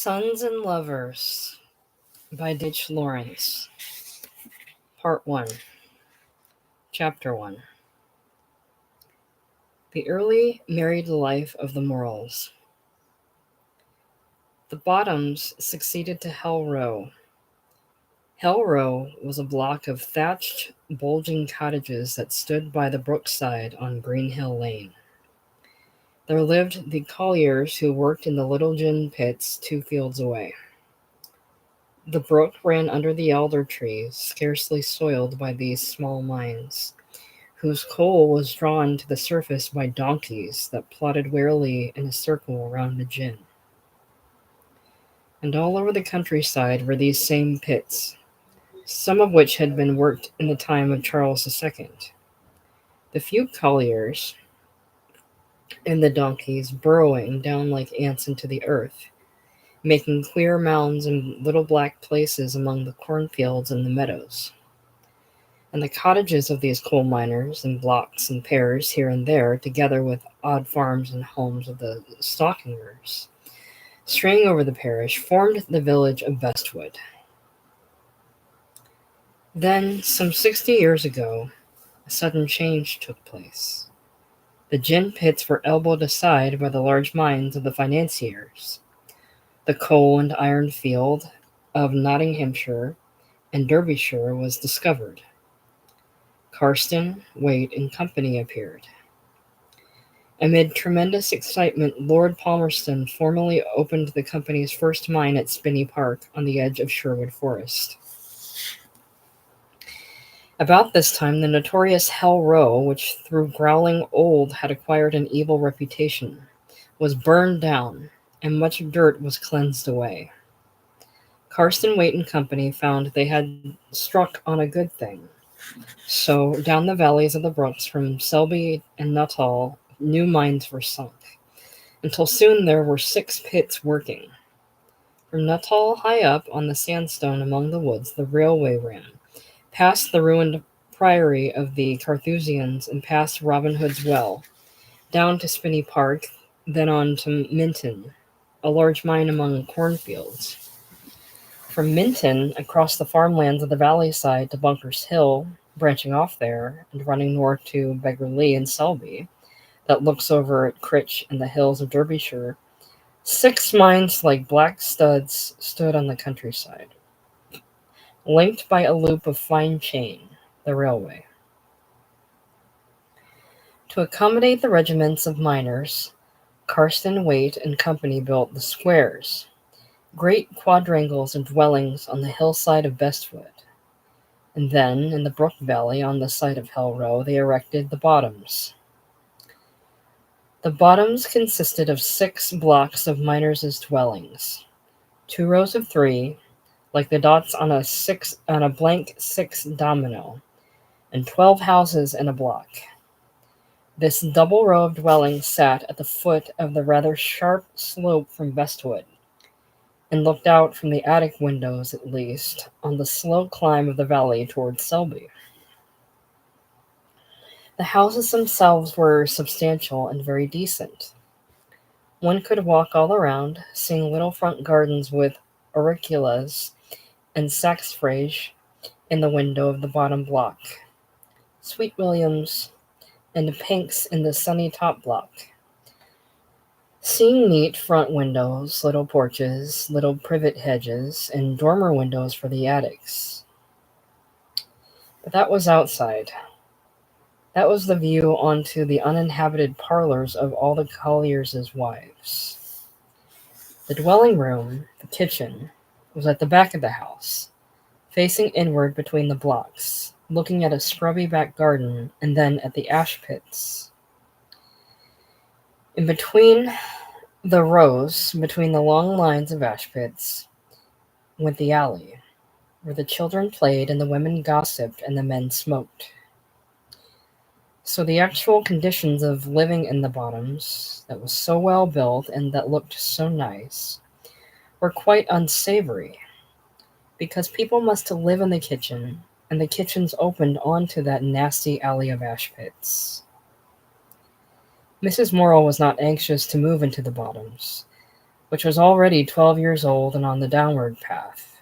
Sons and Lovers by H. Lawrence. Part 1. Chapter 1. The Early Married Life of the Morrells. The Bottoms succeeded to Hell Row. Hell Row was a block of thatched, bulging cottages that stood by the brookside on Greenhill Lane. There lived the colliers who worked in the Little Gin pits 2 fields away. The brook ran under the elder trees, scarcely soiled by these small mines, whose coal was drawn to the surface by donkeys that plodded wearily in a circle round the gin. And all over the countryside were these same pits, some of which had been worked in the time of Charles II. The few colliers and the donkeys burrowing down like ants into the earth, making queer mounds and little black places among the cornfields and the meadows. And the cottages of these coal miners, in blocks and pairs here and there, together with odd farms and homes of the stockingers, straying over the parish, formed the village of Bestwood. Then, some 60 years ago, a sudden change took place. The gin pits were elbowed aside by the large mines of the financiers. The coal and iron field of Nottinghamshire and Derbyshire was discovered. Carston, Waite, and Company appeared. Amid tremendous excitement, Lord Palmerston formally opened the company's first mine at Spinney Park on the edge of Sherwood Forest. About this time, the notorious Hell Row, which through growling old had acquired an evil reputation, was burned down, and much dirt was cleansed away. Carston, Waite, and Company found they had struck on a good thing. So, down the valleys of the brooks from Selby and Nuttall, new mines were sunk, until soon there were 6 pits working. From Nuttall high up on the sandstone among the woods, the railway ran, past the ruined priory of the Carthusians and past Robin Hood's Well, down to Spinney Park, then on to Minton, a large mine among cornfields. From Minton, across the farmlands of the valley side to Bunker's Hill, branching off there and running north to Beggarly and Selby, that looks over at Critch and the hills of Derbyshire, 6 mines like black studs stood on the countryside, linked by a loop of fine chain, the railway. To accommodate the regiments of miners, Carston, Waite, and Company built the squares, great quadrangles and dwellings on the hillside of Bestwood. And then, in the brook valley on the site of Hell Row, they erected the Bottoms. The Bottoms consisted of 6 blocks of miners' dwellings, 2 rows of 3, like the dots on a blank 6 domino, and 12 houses in a block. This double row of dwellings sat at the foot of the rather sharp slope from Bestwood, and looked out from the attic windows, at least, on the slow climb of the valley towards Selby. The houses themselves were substantial and very decent. One could walk all around, seeing little front gardens with auriculas and saxifrage in the window of the bottom block, sweet williams and pinks in the sunny top block. Seeing neat front windows, little porches, little privet hedges, and dormer windows for the attics. But that was outside. That was the view onto the uninhabited parlors of all the colliers' wives. The dwelling room, the kitchen, was at the back of the house, facing inward between the blocks, looking at a scrubby back garden and then at the ash pits. In between the rows, between the long lines of ash pits, went the alley, where the children played and the women gossiped and the men smoked. So the actual conditions of living in the Bottoms, that was so well built and that looked so nice, were quite unsavory, because people must live in the kitchen, and the kitchens opened onto that nasty alley of ash pits. Mrs. Morrell was not anxious to move into the Bottoms, which was already 12 years old and on the downward path,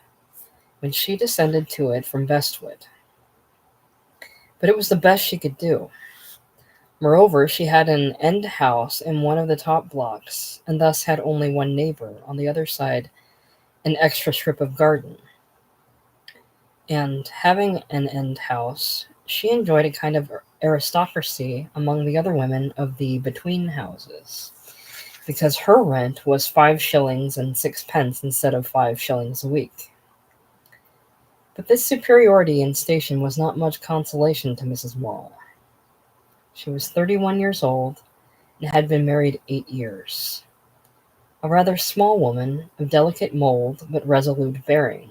when she descended to it from Bestwood. But it was the best she could do. Moreover, she had an end house in one of the top blocks, and thus had only one neighbor, on the other side an extra strip of garden. And having an end house, she enjoyed a kind of aristocracy among the other women of the between houses, because her rent was 5 shillings and sixpence instead of 5 shillings a week. But this superiority in station was not much consolation to Mrs. Morel. She was 31 years old and had been married 8 years. A rather small woman, of delicate mould but resolute bearing.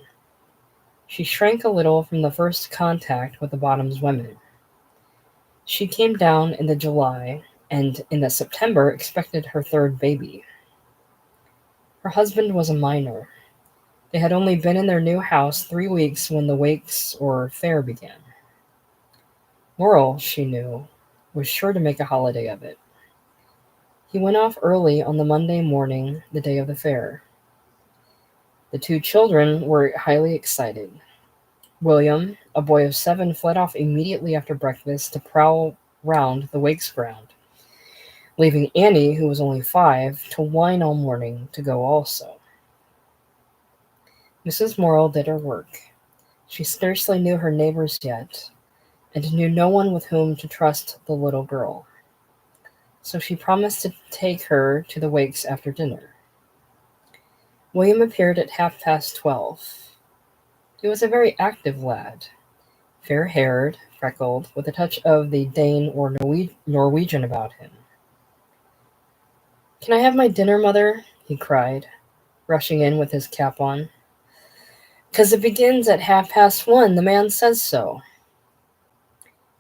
She shrank a little from the first contact with the Bottoms women. She came down in the July, and in the September expected her third baby. Her husband was a miner. They had only been in their new house 3 weeks when the wakes or fair began. Morel, she knew, was sure to make a holiday of it. He went off early on the Monday morning, the day of the fair. The 2 children were highly excited. William, a boy of 7, fled off immediately after breakfast to prowl round the wakes ground, leaving Annie, who was only 5, to whine all morning to go also. Mrs. Morel did her work. She scarcely knew her neighbors yet, and knew no one with whom to trust the little girl. So she promised to take her to the wakes after dinner. William appeared at 12:30. He was a very active lad, fair-haired, freckled, with a touch of the Dane or Norwegian about him. "Can I have my dinner, mother?" he cried, rushing in with his cap on. "'Cause it begins at 1:30. The man says so."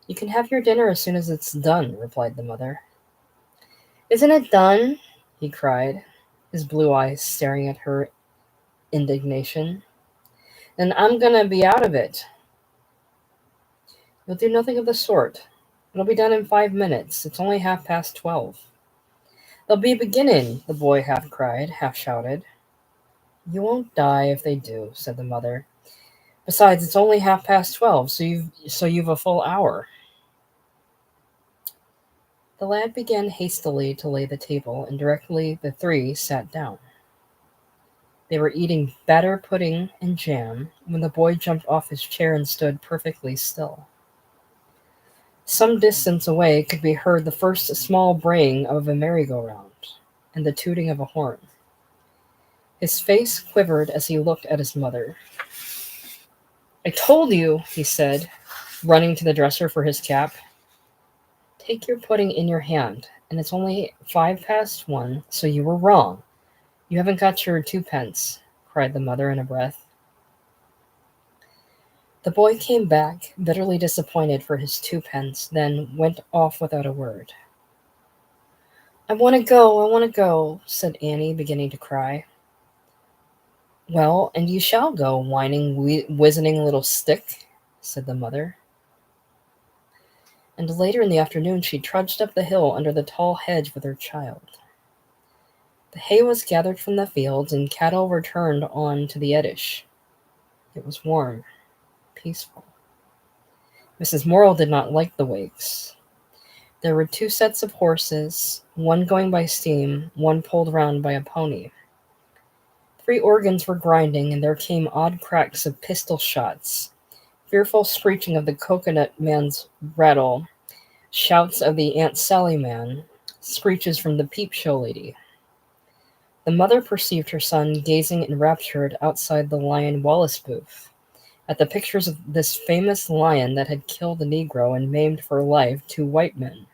"You can have your dinner as soon as it's done," replied the mother. "Isn't it done?" he cried, his blue eyes staring at her indignation. "Then I'm gonna be out of it." "You'll do nothing of the sort. It'll be done in 5 minutes. It's only 12:30. "They'll be beginning," the boy half cried, half shouted. "You won't die if they do," said the mother. "Besides, it's only 12:30, so you've a full hour." The lad began hastily to lay the table, and directly the 3 sat down. They were eating batter pudding and jam, when the boy jumped off his chair and stood perfectly still. Some distance away could be heard the first small braying of a merry-go-round, and the tooting of a horn. His face quivered as he looked at his mother. "I told you," he said, running to the dresser for his cap. "Take your pudding in your hand, and it's only 1:05, so you were wrong. You haven't got your 2 pence," cried the mother in a breath. The boy came back, bitterly disappointed for his 2 pence, then went off without a word. I want to go," said Annie, beginning to cry. "Well, and you shall go, whining, wizening little stick," said the mother. And later in the afternoon she trudged up the hill under the tall hedge with her child. The hay was gathered from the fields, and cattle were turned on to the Eddish. It was warm, peaceful. Mrs. Morel did not like the wakes. There were 2 sets of horses, one going by steam, one pulled round by a pony. 3 organs were grinding, and there came odd cracks of pistol shots, fearful screeching of the coconut man's rattle, shouts of the Aunt Sally man, screeches from the peep show lady. The mother perceived her son gazing enraptured outside the Lion Wallace booth, at the pictures of this famous lion that had killed a Negro and maimed for life 2 white men.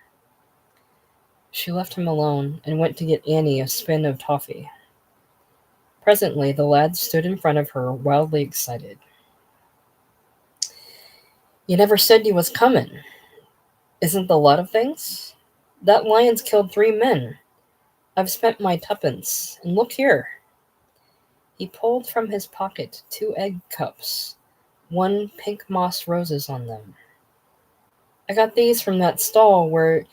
She left him alone, and went to get Annie a spin of toffee. Presently the lad stood in front of her, wildly excited. "You never said you was comin'. Isn't the lot of things? That lion's killed 3 men. I've spent my 2 pence, and look here." He pulled from his pocket 2 egg cups, 1 pink moss roses on them. "I got these from that stall where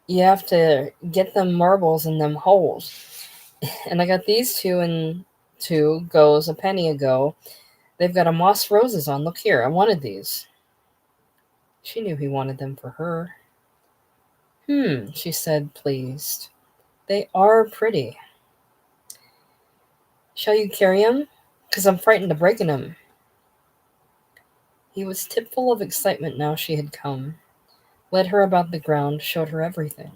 you have to get them marbles in them holes. And I got these two and two goes a penny ago. They've got a moss roses on. Look here, I wanted these. She knew he wanted them for her. She said, pleased. They are pretty. Shall you carry 'em? 'Cause I'm frightened of breaking 'em. He was tipful of excitement now she had come, led her about the ground, showed her everything.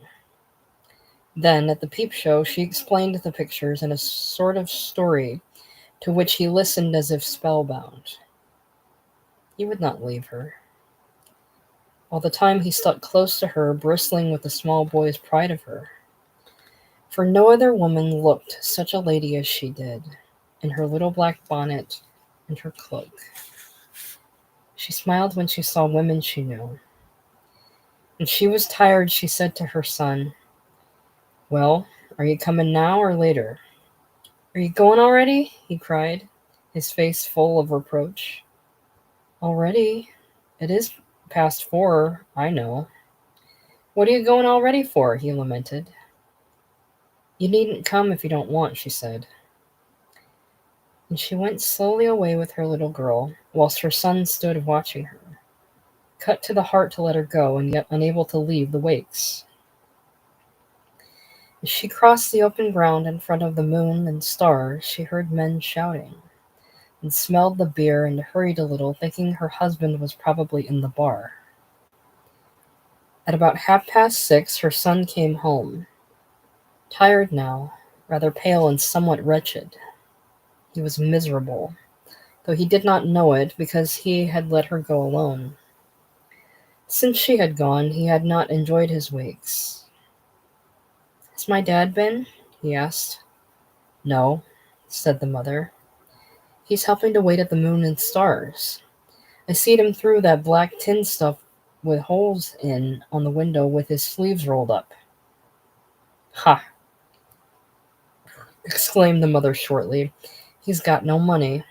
Then, at the peep show, she explained the pictures in a sort of story to which he listened as if spellbound. He would not leave her. All the time he stuck close to her, bristling with the small boy's pride of her. For no other woman looked such a lady as she did, in her little black bonnet and her cloak. She smiled when she saw women she knew. When she was tired, she said to her son, well, are you coming now or later? Are you going already? He cried, his face full of reproach. Already? It is past 4, I know. What are you going already for? He lamented. You needn't come if you don't want, she said. And she went slowly away with her little girl, whilst her son stood watching her, cut to the heart to let her go, and yet unable to leave the wakes. As she crossed the open ground in front of the moon and stars, she heard men shouting, and smelled the beer and hurried a little, thinking her husband was probably in the bar. At about 6:30, her son came home, tired now, rather pale and somewhat wretched. He was miserable, though he did not know it, because he had let her go alone. Since she had gone, he had not enjoyed his wakes. Has my dad been? He asked. No, said the mother. He's helping to wait at the moon and stars. I seed him through that black tin stuff with holes in on the window with his sleeves rolled up. Ha! Exclaimed the mother shortly. He's got no money,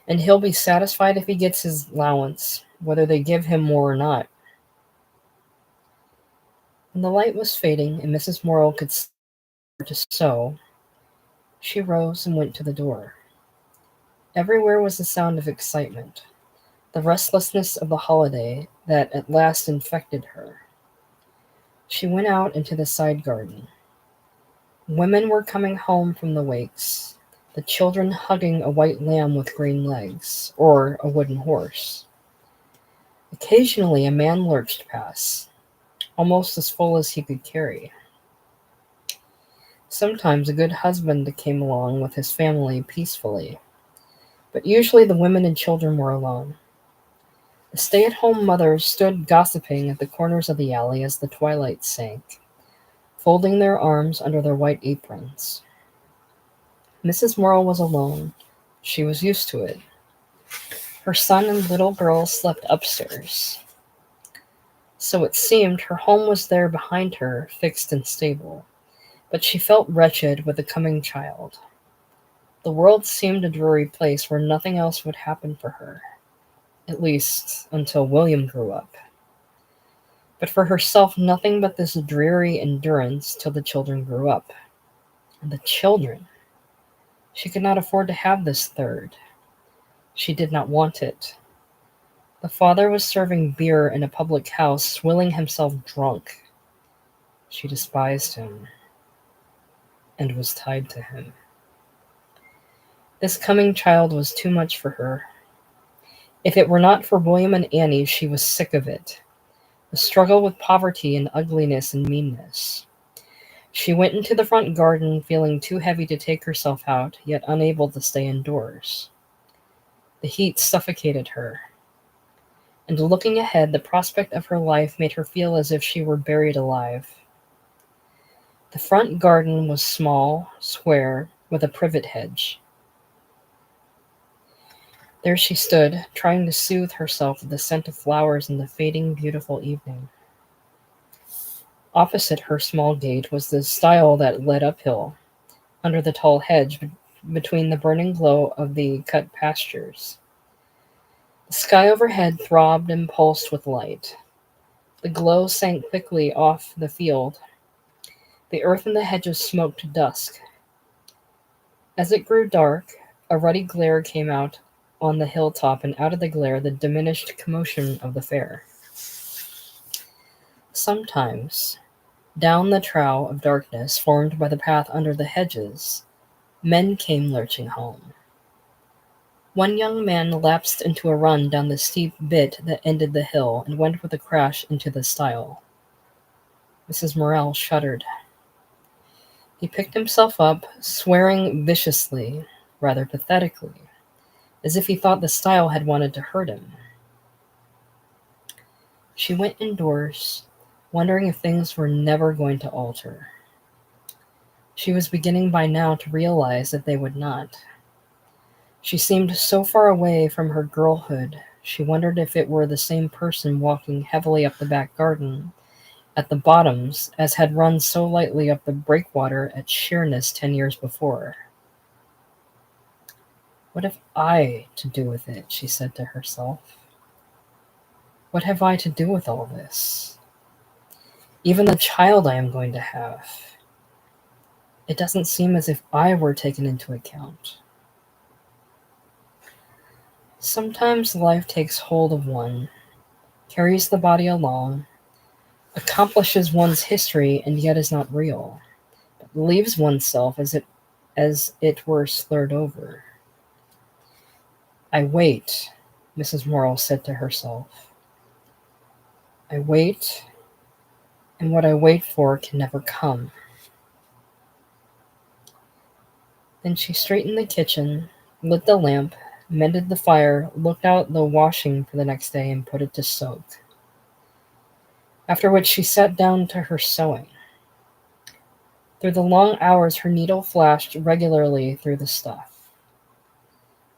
and he'll be satisfied if he gets his allowance, whether they give him more or not. When the light was fading and Mrs. Morrow could start to sew, she rose and went to the door. Everywhere was the sound of excitement, the restlessness of the holiday that at last infected her. She went out into the side garden. Women were coming home from the wakes, the children hugging a white lamb with green legs, or a wooden horse. Occasionally a man lurched past, almost as full as he could carry. Sometimes a good husband came along with his family peacefully, but usually the women and children were alone. The stay-at-home mothers stood gossiping at the corners of the alley as the twilight sank, folding their arms under their white aprons. Mrs. Morrow was alone. She was used to it. Her son and little girl slept upstairs. So it seemed her home was there behind her, fixed and stable. But she felt wretched with the coming child. The world seemed a dreary place where nothing else would happen for her, at least until William grew up. But for herself, nothing but this dreary endurance till the children grew up. And the children! She could not afford to have this third. She did not want it. The father was serving beer in a public house, swilling himself drunk. She despised him, and was tied to him. This coming child was too much for her. If it were not for William and Annie, she was sick of it. The struggle with poverty and ugliness and meanness. She went into the front garden, feeling too heavy to take herself out, yet unable to stay indoors. The heat suffocated her. And looking ahead, the prospect of her life made her feel as if she were buried alive. The front garden was small, square, with a privet hedge. There she stood, trying to soothe herself with the scent of flowers in the fading, beautiful evening. Opposite her small gate was the stile that led uphill, under the tall hedge, between the burning glow of the cut pastures. The sky overhead throbbed and pulsed with light. The glow sank thickly off the field. The earth in the hedges smoked to dusk. As it grew dark, a ruddy glare came out on the hilltop, and out of the glare the diminished commotion of the fair. Sometimes, down the trough of darkness formed by the path under the hedges, men came lurching home. One young man lapsed into a run down the steep bit that ended the hill, and went with a crash into the stile. Mrs. Morel shuddered. He picked himself up, swearing viciously, rather pathetically, as if he thought the stile had wanted to hurt him. She went indoors, wondering if things were never going to alter. She was beginning by now to realize that they would not. She seemed so far away from her girlhood, she wondered if it were the same person walking heavily up the back garden at the Bottoms as had run so lightly up the breakwater at Sheerness 10 years before. What have I to do with it? She said to herself. What have I to do with all this? Even the child I am going to have. It doesn't seem as if I were taken into account. Sometimes life takes hold of one, carries the body along, accomplishes one's history and yet is not real, but leaves oneself as it were slurred over. I wait, Mrs. Morel said to herself. I wait, and what I wait for can never come. Then she straightened the kitchen, lit the lamp, mended the fire, looked out the washing for the next day, and put it to soak. After which she sat down to her sewing. Through the long hours her needle flashed regularly through the stuff.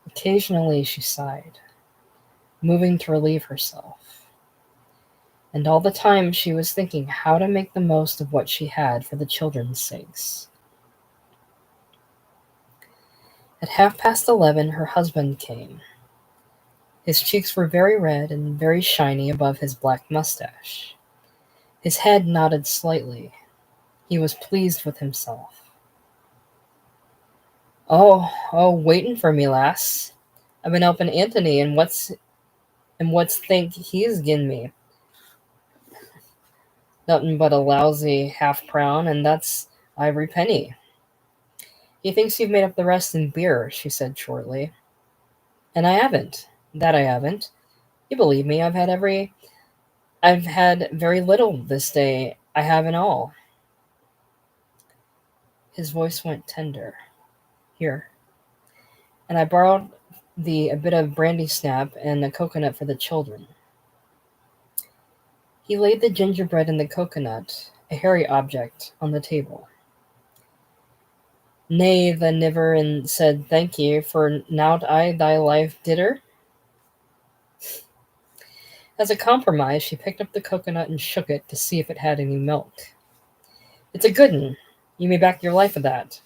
Occasionally she sighed, moving to relieve herself. And all the time she was thinking how to make the most of what she had for the children's sakes. At 11:30 her husband came. His cheeks were very red and very shiny above his black mustache. His head nodded slightly. He was pleased with himself. Oh, waitin' for me, lass. I've been helping Anthony, and what's think he's gin me? Nothing but a lousy half-crown, and that's ivory penny. He thinks you've made up the rest in beer, she said shortly. And I haven't. That I haven't. You believe me, I've had very little this day. I haven't all. His voice went tender. Here. And I borrowed a bit of brandy snap and a coconut for the children. He laid the gingerbread and the coconut, a hairy object, on the table. Nay, the niver, and said, Thank ye, for nowt I thy life didder. As a compromise, she picked up the coconut and shook it to see if it had any milk. It's a good 'un. You may back your life of that.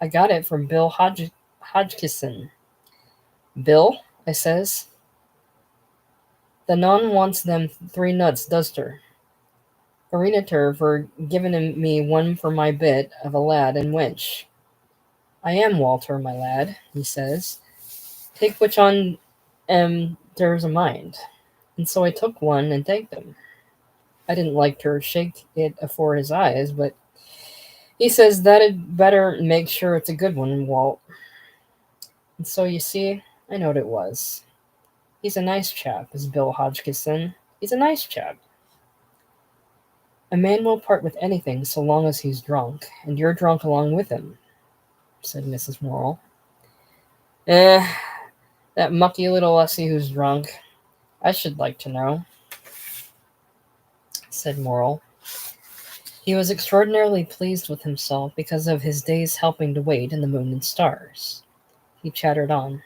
I got it from Bill Hodgkinson. Bill, I says. The non wants them 3 nuts, does ter? Arena for giving me one for my bit of a lad and wench. I am Walter, my lad, he says. Take which on there's a mind. And so I took one and thanked him. I didn't like to shake it afore his eyes, but he says that'd better make sure it's a good one, Walt. And so you see, I knowed it was. He's a nice chap, is Bill Hodgkinson. He's a nice chap. A man will part with anything so long as he's drunk, and you're drunk along with him, said Mrs. Morel. That mucky little hussy who's drunk. I should like to know, said Morel. He was extraordinarily pleased with himself because of his day's helping to wait in the moon and stars. He chattered on.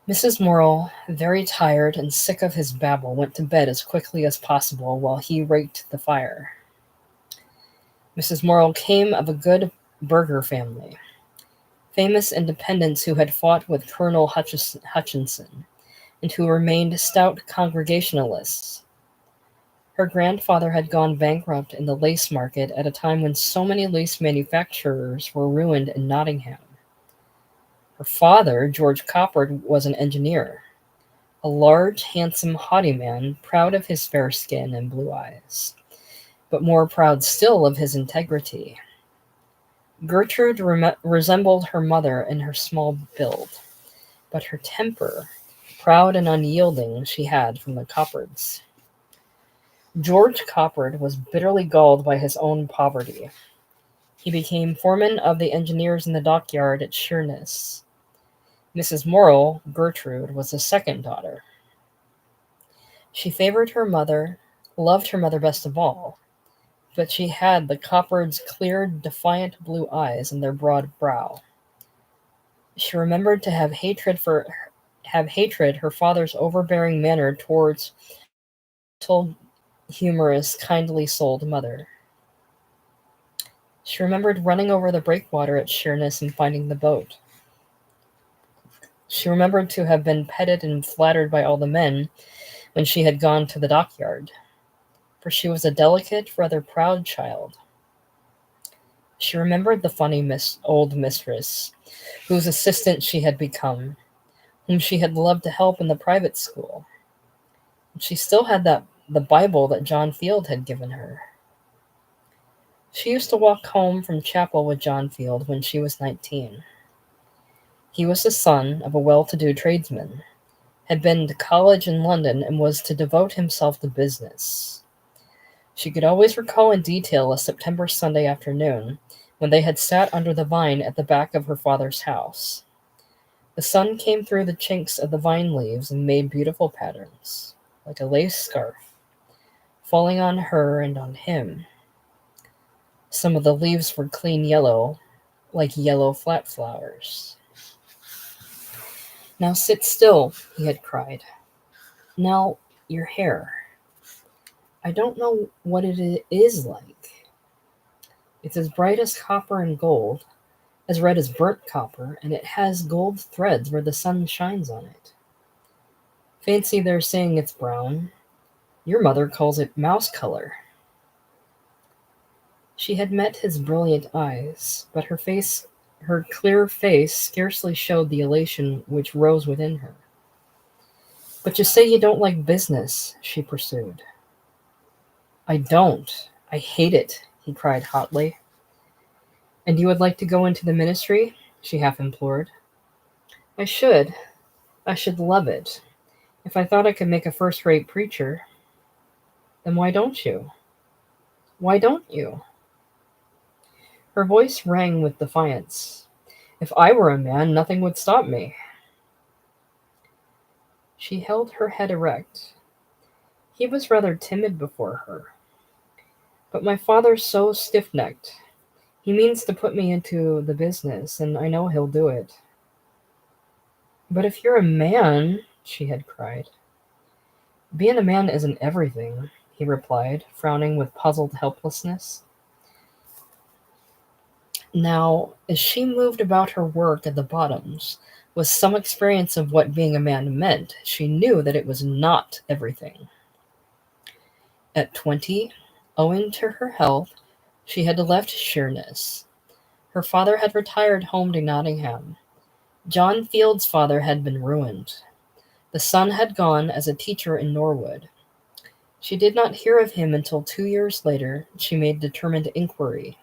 Mrs. Morel, very tired and sick of his babble, went to bed as quickly as possible while he raked the fire. Mrs. Morel came of a good burgher family, famous independents who had fought with Colonel Hutchinson, and who remained stout Congregationalists. Her grandfather had gone bankrupt in the lace market at a time when so many lace manufacturers were ruined in Nottingham. Her father, George Coppard, was an engineer, a large, handsome, haughty man, proud of his fair skin and blue eyes, but more proud still of his integrity. Gertrude resembled her mother in her small build, but her temper, proud and unyielding, she had from the Coppards. George Coppard was bitterly galled by his own poverty. He became foreman of the engineers in the dockyard at Sheerness. Mrs. Morrill, Gertrude, was the second daughter. She favored her mother, loved her mother best of all, but she had the Coppards' clear, defiant blue eyes and their broad brow. She remembered to have hatred her father's overbearing manner towards gentle, humorous, kindly-souled mother. She remembered running over the breakwater at Sheerness and finding the boat. She remembered to have been petted and flattered by all the men when she had gone to the dockyard, for she was a delicate, rather proud child. She remembered the funny old mistress, whose assistant she had become, whom she had loved to help in the private school. She still had the Bible that John Field had given her. She used to walk home from chapel with John Field when she was 19. He was the son of a well-to-do tradesman, had been to college in London, and was to devote himself to business. She could always recall in detail a September Sunday afternoon when they had sat under the vine at the back of her father's house. The sun came through the chinks of the vine leaves and made beautiful patterns, like a lace scarf, falling on her and on him. Some of the leaves were clean yellow, like yellow flat flowers. "Now sit still," he had cried. "Now, your hair. I don't know what it is like. It's as bright as copper and gold, as red as burnt copper, and it has gold threads where the sun shines on it. Fancy their saying it's brown. Your mother calls it mouse color." She had met his brilliant eyes, but her clear face scarcely showed the elation which rose within her. "But you say you don't like business," she pursued. "I don't. I hate it," he cried hotly. "And you would like to go into the ministry?" she half implored. I should love it, if I thought I could make a first-rate preacher." "Then why don't you? Why don't you?" Her voice rang with defiance. "If I were a man, nothing would stop me." She held her head erect. He was rather timid before her. "But my father's so stiff-necked. He means to put me into the business, and I know he'll do it." "But if you're a man," she had cried. "Being a man isn't everything," he replied, frowning with puzzled helplessness. Now, as she moved about her work at the Bottoms, with some experience of what being a man meant, she knew that it was not everything. At 20, owing to her health, she had left Sheerness. Her father had retired home to Nottingham. John Field's father had been ruined. The son had gone as a teacher in Norwood. She did not hear of him until 2 years later. She made determined inquiry.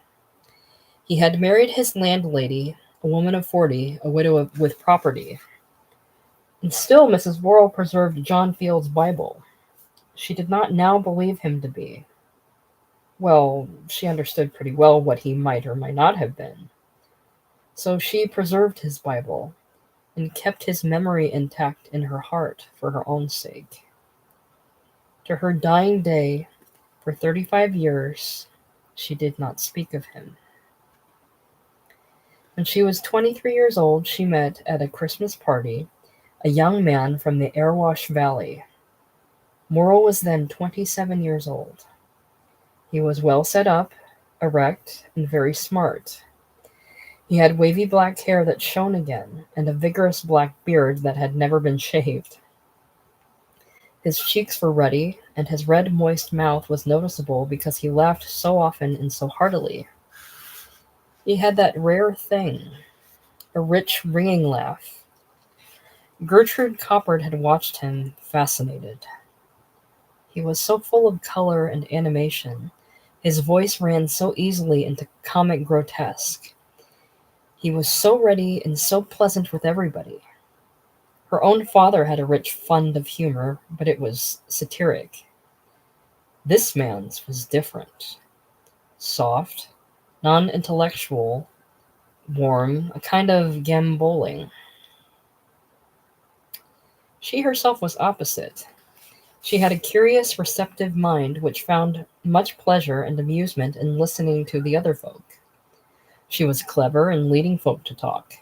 He had married his landlady, a woman of 40, a widow with property. And still Mrs. Worrell preserved John Field's Bible. She did not now believe him to be. Well, she understood pretty well what he might or might not have been. So she preserved his Bible and kept his memory intact in her heart for her own sake. To her dying day, for 35 years, she did not speak of him. When she was 23 years old, she met at a Christmas party a young man from the Erewash Valley. Morrill was then 27 years old. He was well set up, erect, and very smart. He had wavy black hair that shone again, and a vigorous black beard that had never been shaved. His cheeks were ruddy, and his red, moist mouth was noticeable because he laughed so often and so heartily. He had that rare thing, a rich, ringing laugh. Gertrude Coppard had watched him, fascinated. He was so full of color and animation. His voice ran so easily into comic grotesque. He was so ready and so pleasant with everybody. Her own father had a rich fund of humor, but it was satiric. This man's was different. Soft, non-intellectual, warm, a kind of gamboling. She herself was opposite. She had a curious, receptive mind which found much pleasure and amusement in listening to the other folk. She was clever in leading folk to talk.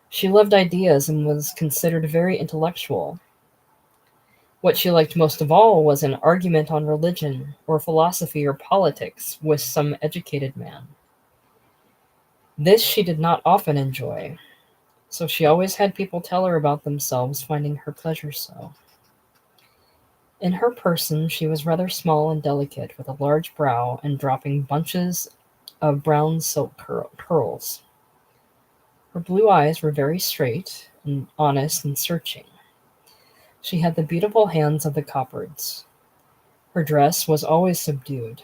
She loved ideas and was considered very intellectual. What she liked most of all was an argument on religion or philosophy or politics with some educated man. This she did not often enjoy, so she always had people tell her about themselves, finding her pleasure so. In her person she was rather small and delicate, with a large brow and dropping bunches of brown silk curls. Her blue eyes were very straight and honest and searching. She had the beautiful hands of the Coppards. Her dress was always subdued.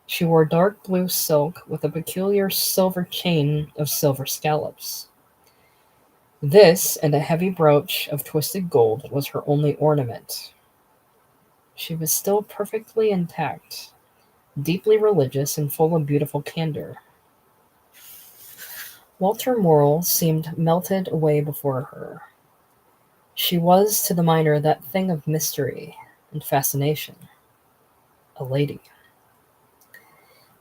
She wore dark blue silk with a peculiar silver chain of silver scallops. This and a heavy brooch of twisted gold was her only ornament. She was still perfectly intact, deeply religious and full of beautiful candor. Walter Morrill seemed melted away before her. She was to the miner that thing of mystery and fascination, a lady.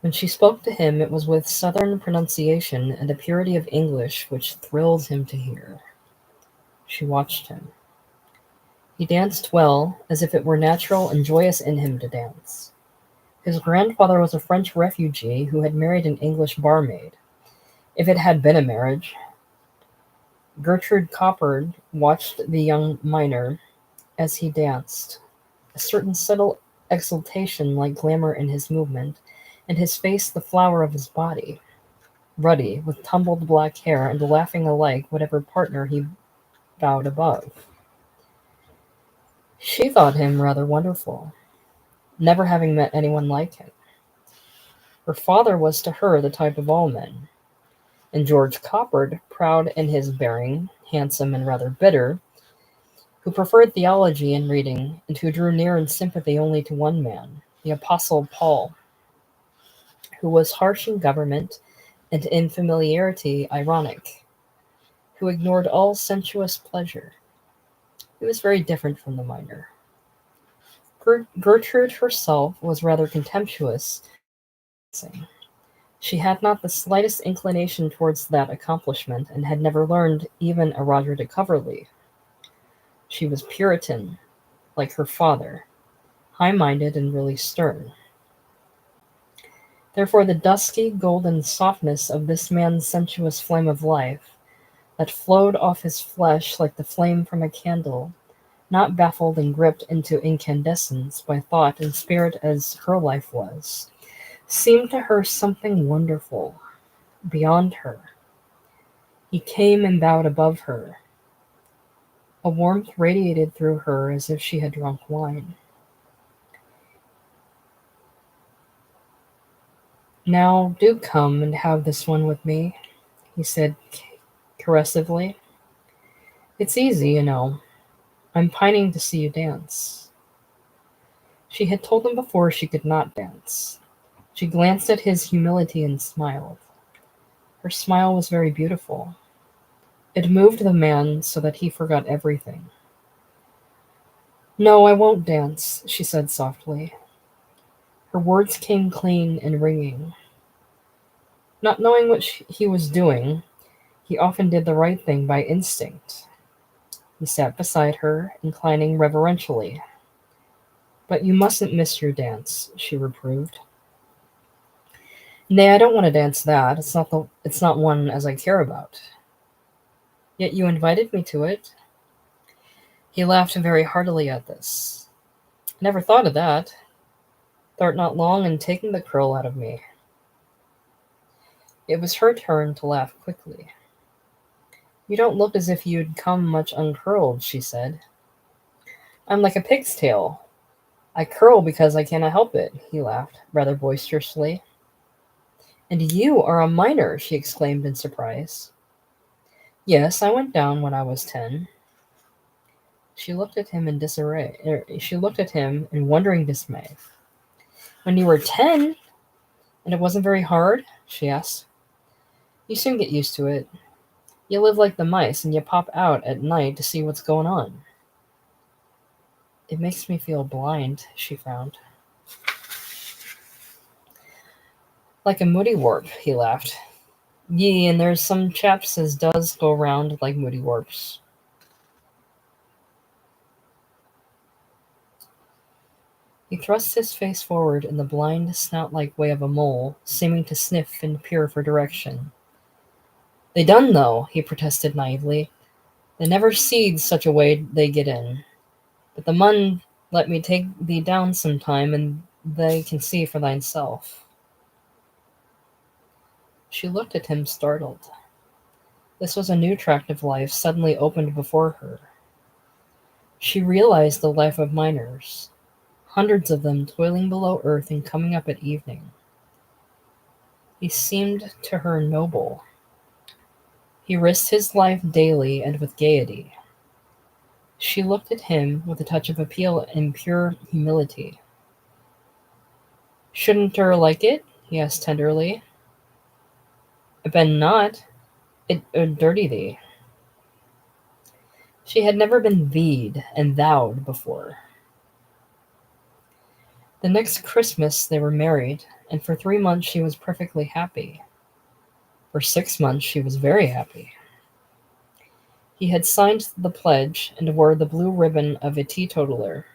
When she spoke to him, it was with southern pronunciation and a purity of English which thrilled him to hear. She watched him. He danced well, as if it were natural and joyous in him to dance. His grandfather was a French refugee who had married an English barmaid. If it had been a marriage, Gertrude Coppard watched the young miner as he danced, a certain subtle exultation like glamour in his movement, and his face the flower of his body, ruddy, with tumbled black hair, and laughing alike whatever partner he bowed above. She thought him rather wonderful, never having met anyone like him. Her father was to her the type of all men, and George Coppard, proud in his bearing, handsome and rather bitter, who preferred theology and reading, and who drew near in sympathy only to one man, the Apostle Paul, who was harsh in government and in familiarity ironic, who ignored all sensuous pleasure. He was very different from the miner. Gertrude herself was rather contemptuous. She had not the slightest inclination towards that accomplishment, and had never learned even a Roger de Coverley. She was Puritan, like her father, high-minded and really stern. Therefore the dusky, golden softness of this man's sensuous flame of life, that flowed off his flesh like the flame from a candle, not baffled and gripped into incandescence by thought and spirit as her life was, seemed to her something wonderful, beyond her. He came and bowed above her. A warmth radiated through her as if she had drunk wine. "Now do come and have this one with me," he said caressively. "It's easy, you know. I'm pining to see you dance." She had told him before she could not dance. She glanced at his humility and smiled. Her smile was very beautiful. It moved the man so that he forgot everything. "No, I won't dance," she said softly. Her words came clean and ringing. Not knowing what he was doing, he often did the right thing by instinct. He sat beside her, inclining reverentially. "But you mustn't miss your dance," she reproved. "Nay, I don't want to dance that. It's not one as I care about." "Yet you invited me to it." He laughed very heartily at this. "I never thought of that. Thou'rt not long in taking the curl out of me." It was her turn to laugh quickly. You don't look as if you'd come much uncurled, she said. I'm like a pig's tail. I curl because I cannot help it, he laughed, rather boisterously. And you are a miner, she exclaimed in surprise. Yes, I went down when I was 10. She looked at him in disarray. She looked at him in wondering dismay. When you were 10? And it wasn't very hard? She asked. You soon get used to it. You live like the mice and you pop out at night to see what's going on. It makes me feel blind, she frowned. Like a moody warp, he laughed. Yea, and there's some chaps as does go round like moody warps. He thrust his face forward in the blind, snout-like way of a mole, seeming to sniff and peer for direction. They done, though, he protested naively. They never seed such a way they get in. But the mun let me take thee down some time, and they can see for thyself. She looked at him, startled. This was a new tract of life suddenly opened before her. She realized the life of miners, hundreds of them toiling below earth and coming up at evening. He seemed to her noble. He risked his life daily and with gaiety. She looked at him with a touch of appeal and pure humility. Shouldn't her like it? He asked tenderly. I ben not. It 'ud dirty thee. She had never been thee'd and thou'd before. The next Christmas they were married, and for 3 months she was perfectly happy. For 6 months she was very happy. He had signed the pledge and wore the blue ribbon of a teetotaler.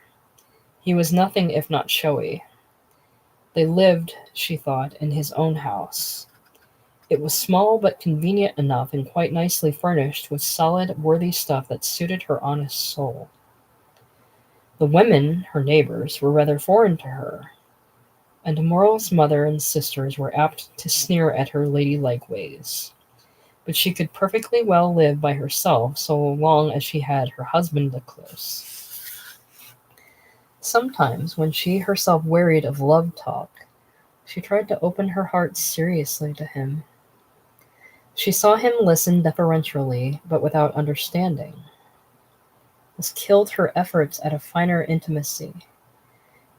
He was nothing if not showy. They lived, she thought, in his own house. It was small but convenient enough and quite nicely furnished with solid, worthy stuff that suited her honest soul. The women, her neighbors, were rather foreign to her, and Morel's mother and sisters were apt to sneer at her ladylike ways. But she could perfectly well live by herself so long as she had her husband close. Sometimes, when she herself wearied of love talk, she tried to open her heart seriously to him. She saw him listen deferentially, but without understanding. This killed her efforts at a finer intimacy,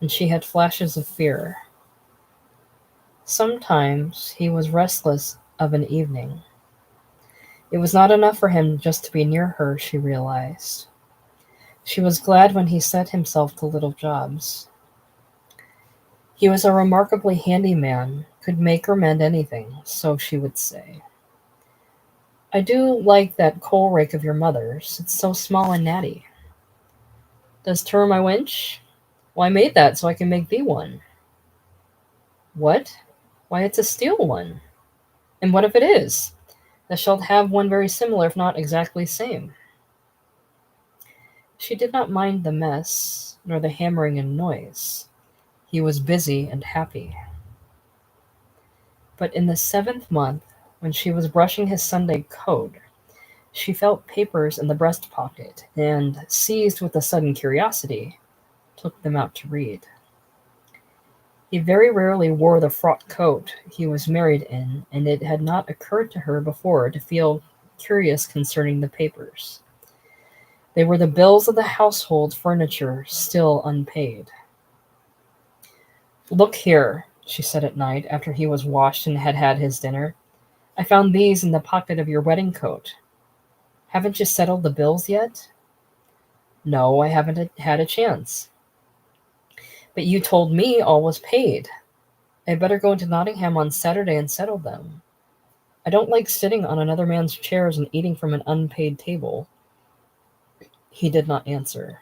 and she had flashes of fear. Sometimes he was restless of an evening. It was not enough for him just to be near her, she realized. She was glad when he set himself to little jobs. He was a remarkably handy man, could make or mend anything, so she would say. I do like that coal rake of your mother's. It's so small and natty. Does turn my wench? Well, I made that so I can make thee one. What? Why, it's a steel one. And what if it is? Thou shalt have one very similar, if not exactly same. She did not mind the mess, nor the hammering and noise. He was busy and happy. But in the 7th month, when she was brushing his Sunday coat, she felt papers in the breast pocket, and, seized with a sudden curiosity, took them out to read. He very rarely wore the frock coat he was married in, and it had not occurred to her before to feel curious concerning the papers. They were the bills of the household furniture still unpaid. Look here, she said at night, after he was washed and had had his dinner. I found these in the pocket of your wedding coat. Haven't you settled the bills yet? No, I haven't had a chance. But you told me all was paid. I'd better go into Nottingham on Saturday and settle them. I don't like sitting on another man's chairs and eating from an unpaid table. He did not answer.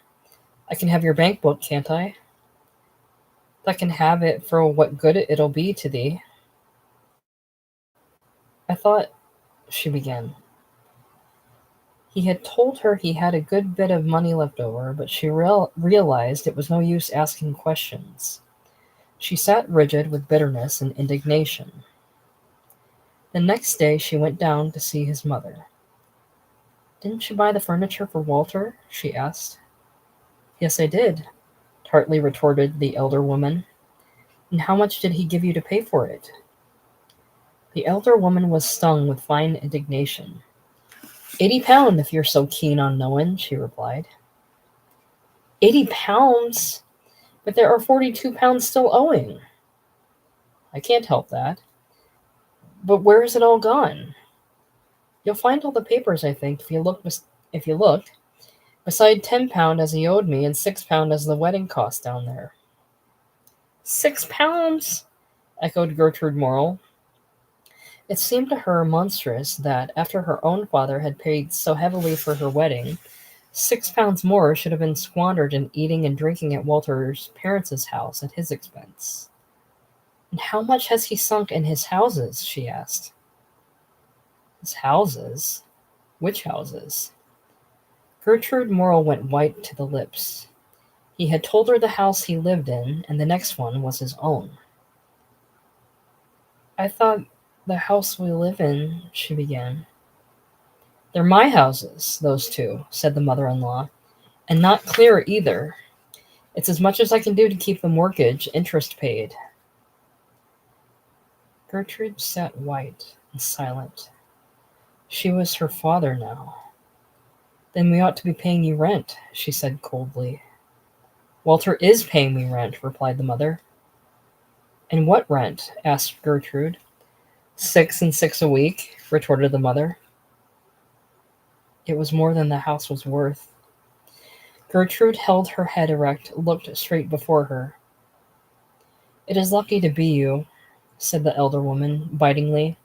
I can have your bank book, can't I? I can have it for what good it'll be to thee. I thought, she began. He had told her he had a good bit of money left over, but she realized it was no use asking questions. She sat rigid with bitterness and indignation. The next day she went down to see his mother. Didn't you buy the furniture for Walter? She asked. Yes, I did, tartly retorted the elder woman. And how much did he give you to pay for it? The elder woman was stung with fine indignation. £80, if you're so keen on knowing, she replied. £80? But there are £42 still owing. I can't help that. But where is it all gone? You'll find all the papers, I think, if you look. Beside £10 as he owed me and £6 as the wedding cost down there. £6? Echoed Gertrude Morrill. It seemed to her monstrous that, after her own father had paid so heavily for her wedding, £6 more should have been squandered in eating and drinking at Walter's parents' house at his expense. And how much has he sunk in his houses? She asked. His houses? Which houses? Gertrude Morrill went white to the lips. He had told her the house he lived in, and the next one was his own. I thought the house we live in, she began. They're my houses, those two, said the mother-in-law, and not clear either. It's as much as I can do to keep the mortgage interest paid. Gertrude sat white and silent. She was her father now. Then we ought to be paying you rent, she said coldly. Walter is paying me rent, replied the mother. And what rent? Asked Gertrude. 6 and 6 a week, retorted the mother. It was more than the house was worth. Gertrude held her head erect, looked straight before her. It is lucky to be you, said the elder woman, bitingly,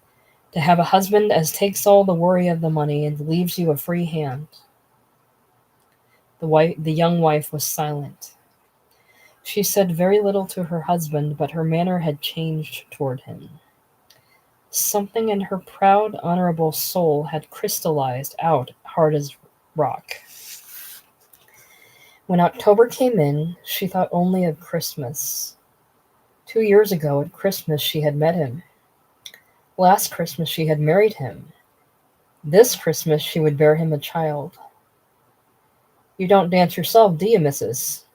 to have a husband as takes all the worry of the money and leaves you a free hand. The young wife was silent. She said very little to her husband, but her manner had changed toward him. Something in her proud, honorable soul had crystallized out hard as rock. When October came in, she thought only of Christmas. 2 years ago at Christmas she had met him. Last Christmas she had married him. This Christmas she would bear him a child. You don't dance yourself, do you, missus?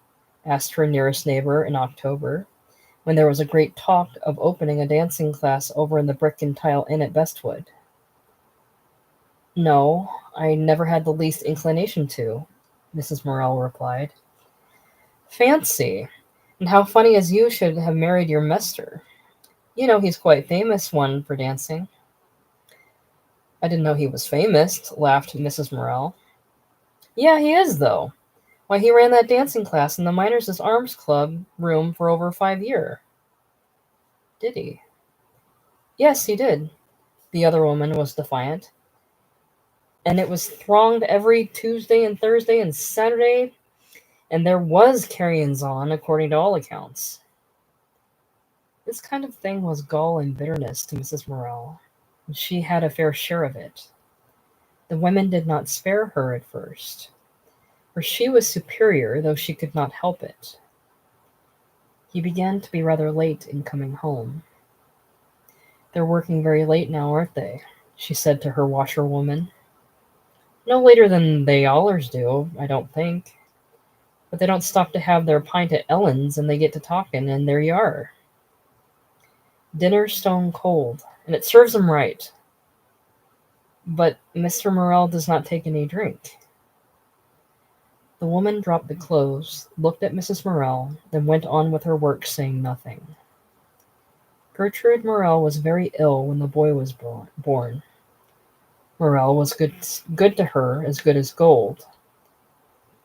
Asked her nearest neighbor in October, when there was a great talk of opening a dancing class over in the Brick and Tile Inn at Bestwood. No, I never had the least inclination to, Mrs. Morrill replied. Fancy! And how funny as you should have married your Mester. You know he's quite famous one for dancing. I didn't know he was famous, laughed Mrs. Morrill. Yeah, he is, though. Why, he ran that dancing class in the Miners' Arms Club room for over 5 years. Did he? Yes, he did. The other woman was defiant. And it was thronged every Tuesday and Thursday and Saturday, and there was carryings on, according to all accounts. This kind of thing was gall and bitterness to Mrs. Morrill, and she had a fair share of it. The women did not spare her at first, for she was superior, though she could not help it. He began to be rather late in coming home. They're working very late now, aren't they? She said to her washerwoman. No later than they allers do, I don't think. But they don't stop to have their pint at Ellen's, and they get to talking, and there you are. Dinner's stone cold, and it serves 'em right. But Mr. Morrill does not take any drink. The woman dropped the clothes, looked at Mrs. Morrill, then went on with her work, saying nothing. Gertrude Morrill was very ill when the boy was born. Morrill was good to her, as good as gold.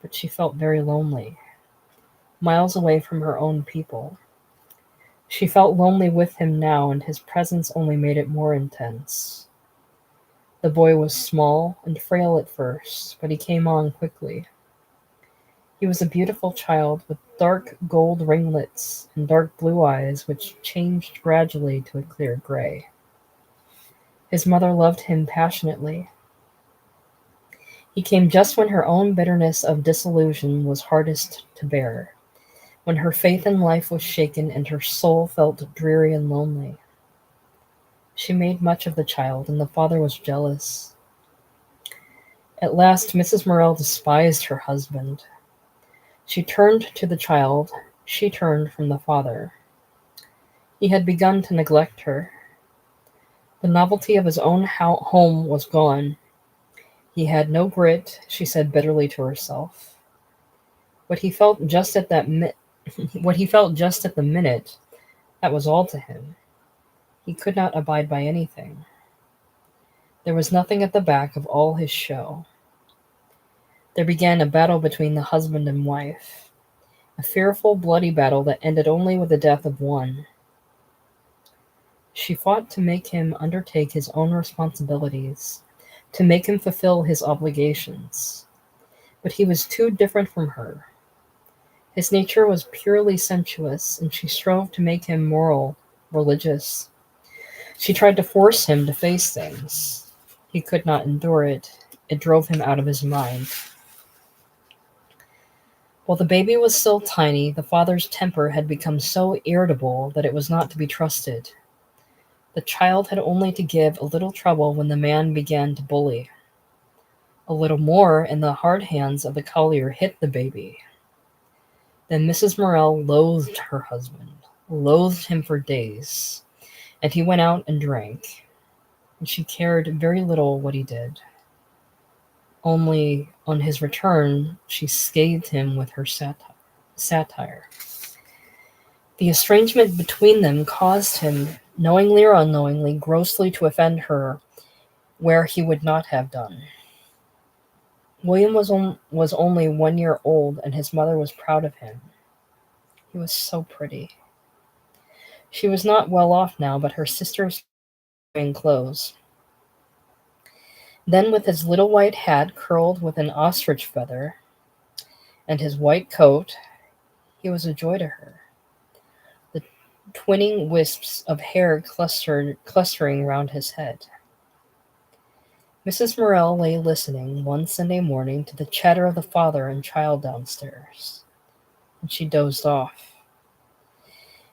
But she felt very lonely, miles away from her own people. She felt lonely with him now, and his presence only made it more intense. The boy was small and frail at first, but he came on quickly. He was a beautiful child with dark gold ringlets and dark blue eyes, which changed gradually to a clear gray. His mother loved him passionately. He came just when her own bitterness of disillusion was hardest to bear, when her faith in life was shaken and her soul felt dreary and lonely. She made much of the child, and the father was jealous. At last, Mrs. Morel despised her husband. She turned to the child. She turned from the father. He had begun to neglect her. The novelty of his own home was gone. He had no grit, she said bitterly to herself. What he felt just at that what he felt just at the minute, that was all to him. He could not abide by anything. There was nothing at the back of all his show. There began a battle between the husband and wife, a fearful, bloody battle that ended only with the death of one. She fought to make him undertake his own responsibilities, to make him fulfill his obligations. But he was too different from her. His nature was purely sensuous, and she strove to make him moral, religious. She tried to force him to face things. He could not endure it. It drove him out of his mind. While the baby was still tiny, the father's temper had become so irritable that it was not to be trusted. The child had only to give a little trouble when the man began to bully. A little more, and the hard hands of the collier hit the baby. Then Mrs. Morel loathed her husband, loathed him for days, and he went out and drank, and she cared very little what he did. Only on his return she scathed him with her satire. The estrangement between them caused him, knowingly or unknowingly, grossly to offend her where he would not have done. William was only 1 year old, and his mother was proud of him. He was so pretty. She was not well off now, but her sisters were wearing clothes. Then, with his little white hat curled with an ostrich feather, and his white coat, he was a joy to her. The twinning wisps of hair clustering round his head. Mrs. Morel lay listening one Sunday morning to the chatter of the father and child downstairs, and she dozed off.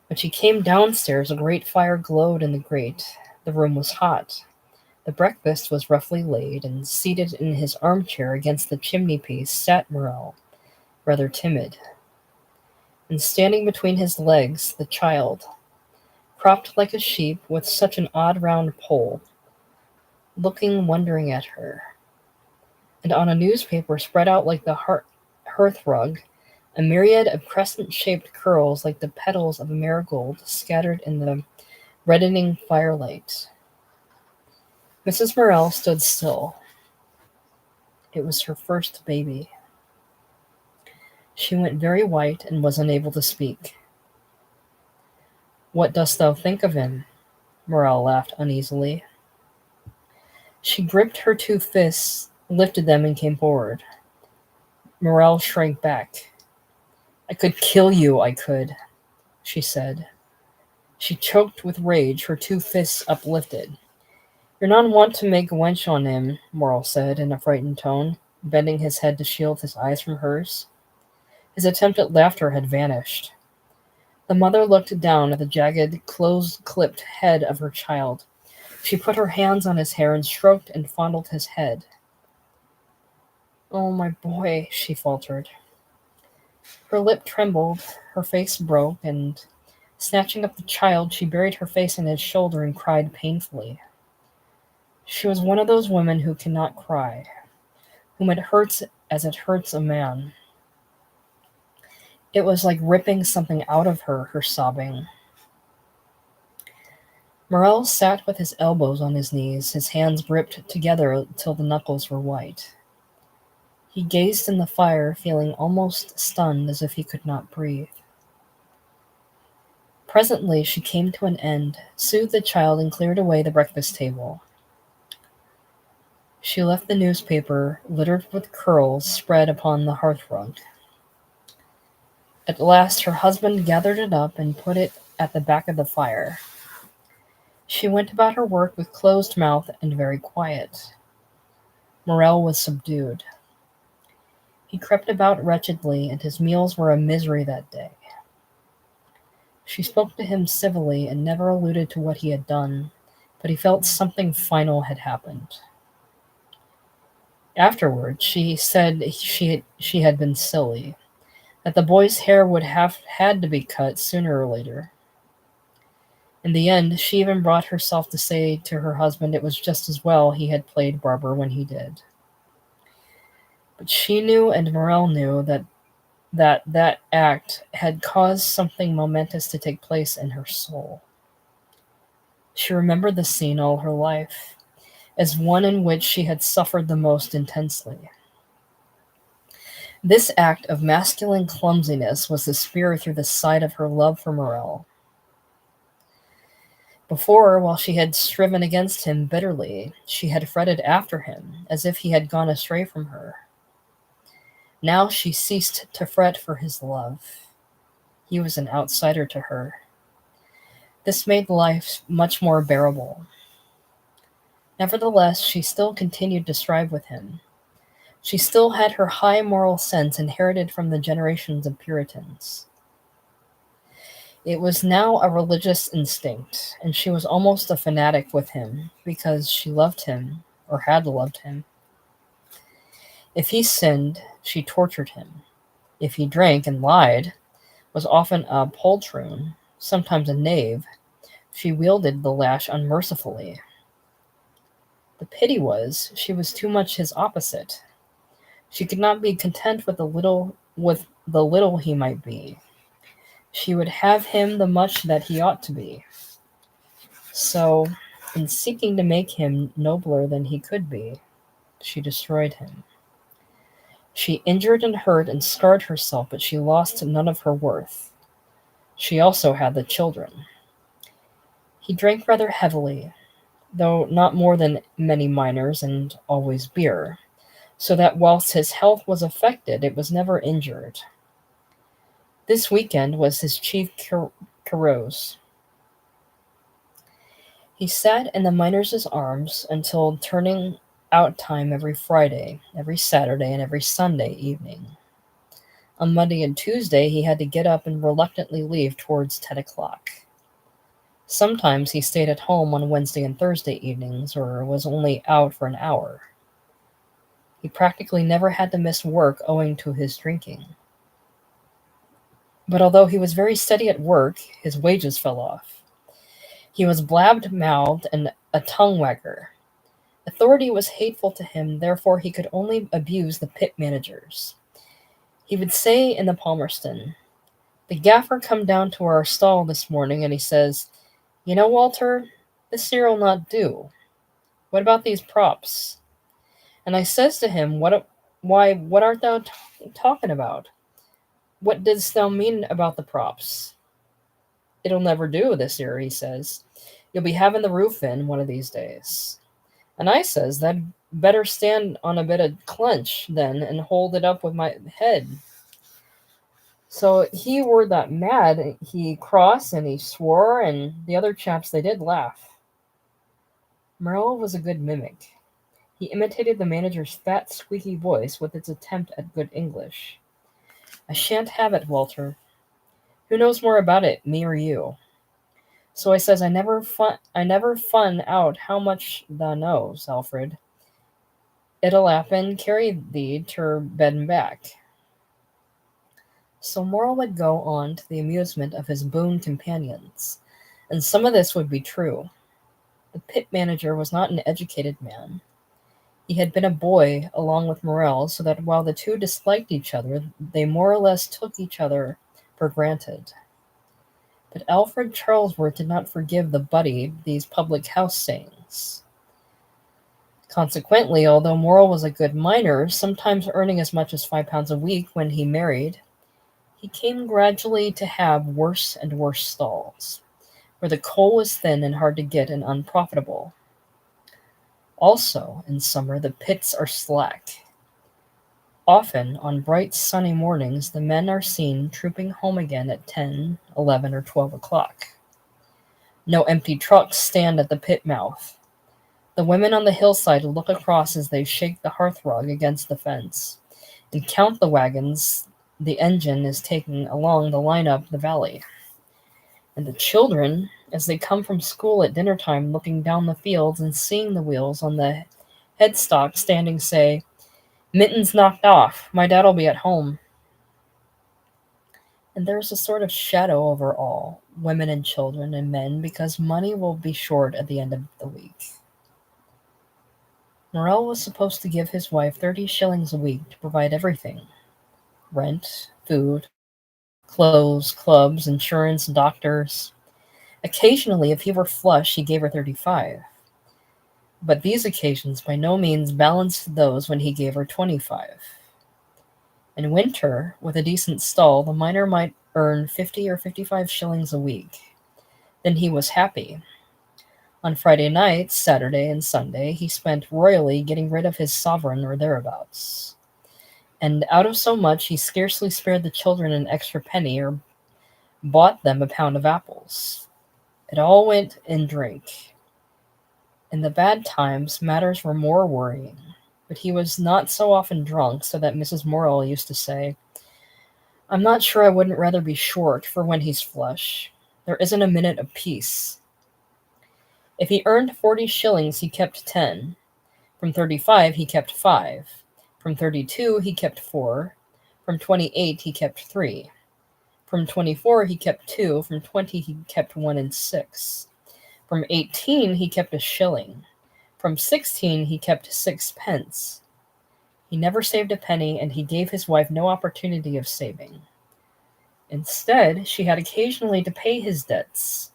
When she came downstairs, a great fire glowed in the grate. The room was hot. The breakfast was roughly laid, and seated in his armchair against the chimney-piece sat Morel, rather timid. And standing between his legs, the child, propped like a sheep with such an odd round pole, looking wondering at her. And on a newspaper spread out like the hearthrug, a myriad of crescent-shaped curls like the petals of a marigold scattered in the reddening firelight. Mrs. Morel stood still. It was her first baby. She went very white and was unable to speak. "What dost thou think of him?" Morel laughed uneasily. She gripped her two fists, lifted them, and came forward. Morel shrank back. "I could kill you, I could," she said. She choked with rage, her two fists uplifted. "You're not wont to make a wench on him," Morel said in a frightened tone, bending his head to shield his eyes from hers. His attempt at laughter had vanished. The mother looked down at the jagged, close-clipped head of her child. She put her hands on his hair and stroked and fondled his head. "Oh, my boy," she faltered. Her lip trembled, her face broke, and, snatching up the child, she buried her face in his shoulder and cried painfully. She was one of those women who cannot cry, whom it hurts as it hurts a man. It was like ripping something out of her sobbing. Morel sat with his elbows on his knees, his hands gripped together till the knuckles were white. He gazed in the fire, feeling almost stunned, as if he could not breathe. Presently she came to an end, soothed the child, and cleared away the breakfast table. She left the newspaper, littered with curls, spread upon the hearthrug. At last her husband gathered it up and put it at the back of the fire. She went about her work with closed mouth and very quiet. Morel was subdued. He crept about wretchedly, and his meals were a misery that day. She spoke to him civilly and never alluded to what he had done, but he felt something final had happened. Afterward, she said she had been silly, that the boy's hair would have had to be cut sooner or later. In the end, she even brought herself to say to her husband it was just as well he had played barber when he did. But she knew, and Morel knew, that act had caused something momentous to take place in her soul. She remembered the scene all her life, as one in which she had suffered the most intensely. This act of masculine clumsiness was the spear through the side of her love for Morel. Before, while she had striven against him bitterly, she had fretted after him, as if he had gone astray from her. Now she ceased to fret for his love. He was an outsider to her. This made life much more bearable. Nevertheless, she still continued to strive with him. She still had her high moral sense inherited from the generations of Puritans. It was now a religious instinct, and she was almost a fanatic with him because she loved him, or had loved him. If he sinned, she tortured him. If he drank and lied, was often a poltroon, sometimes a knave, she wielded the lash unmercifully. The pity was, she was too much his opposite. She could not be content with the little he might be. She would have him the much that he ought to be. So, in seeking to make him nobler than he could be, she destroyed him. She injured and hurt and scarred herself, but she lost none of her worth. She also had the children. He drank rather heavily, though not more than many minors, and always beer, so that whilst his health was affected, it was never injured. This weekend was his chief carouse. He sat in the miners' arms until turning out time every Friday, every Saturday, and every Sunday evening. On Monday and Tuesday he had to get up and reluctantly leave towards 10 o'clock. Sometimes he stayed at home on Wednesday and Thursday evenings, or was only out for an hour. He practically never had to miss work owing to his drinking. But although he was very steady at work, his wages fell off. He was blabbed-mouthed and a tongue-wagger. Authority was hateful to him, therefore he could only abuse the pit managers. He would say in the Palmerston, "The gaffer come down to our stall this morning, and he says, 'You know, Walter, this here'll not do. What about these props?' And I says to him, 'Why, what art thou talking about? What didst thou mean about the props?' 'It'll never do this year,' he says. 'You'll be having the roof in one of these days.' And I says, 'That'd better stand on a bit of clench, then, and hold it up with my head.' So he were that mad, he cross, and he swore, and the other chaps, they did laugh." Morel was a good mimic. He imitated the manager's fat, squeaky voice with its attempt at good English. "I shan't have it, Walter. Who knows more about it, me or you?" So I says, I never fun out how much thou knows, Alfred. It'll happen carry thee ter bed and back." So Morel would go on to the amusement of his boon companions, and some of this would be true. The pit manager was not an educated man. He had been a boy along with Morel, so that while the two disliked each other, they more or less took each other for granted. But Alfred Charlesworth did not forgive the buddy these public-house sayings. Consequently, although Morel was a good miner, sometimes earning as much as £5 a week when he married, he came gradually to have worse and worse stalls, where the coal was thin and hard to get and unprofitable. Also, in summer, the pits are slack. Often, on bright sunny mornings, the men are seen trooping home again at 10, 11, or 12 o'clock. No empty trucks stand at the pit mouth. The women on the hillside look across as they shake the hearthrug against the fence and count the wagons the engine is taking along the line up the valley. And the children, as they come from school at dinner time, looking down the fields and seeing the wheels on the headstock standing, say, Mittens knocked off. My dad'll be at home. And there's a sort of shadow over all, women and children and men, because money will be short at the end of the week. Morel was supposed to give his wife 30 shillings a week to provide everything: rent, food, clothes, clubs, insurance, doctors. Occasionally, if he were flush, he gave her 35. But these occasions by no means balanced those when he gave her 25. In winter, with a decent stall, the miner might earn 50 or 55 shillings a week. Then he was happy. On Friday nights, Saturday, and Sunday, he spent royally getting rid of his sovereign or thereabouts. And out of so much, he scarcely spared the children an extra penny or bought them a pound of apples. It all went in drink. In the bad times, matters were more worrying. But he was not so often drunk, so that Mrs. Morel used to say, "I'm not sure I wouldn't rather be short, for when he's flush, there isn't a minute of peace." If he earned 40 shillings, he kept 10. From 35, he kept 5. From 32, he kept 4. From 28, he kept 3. From 24, he kept 2. From 20, he kept 1 and 6. From 18, he kept a shilling. From 16, he kept 6 pence. He never saved a penny, and he gave his wife no opportunity of saving. Instead, she had occasionally to pay his debts.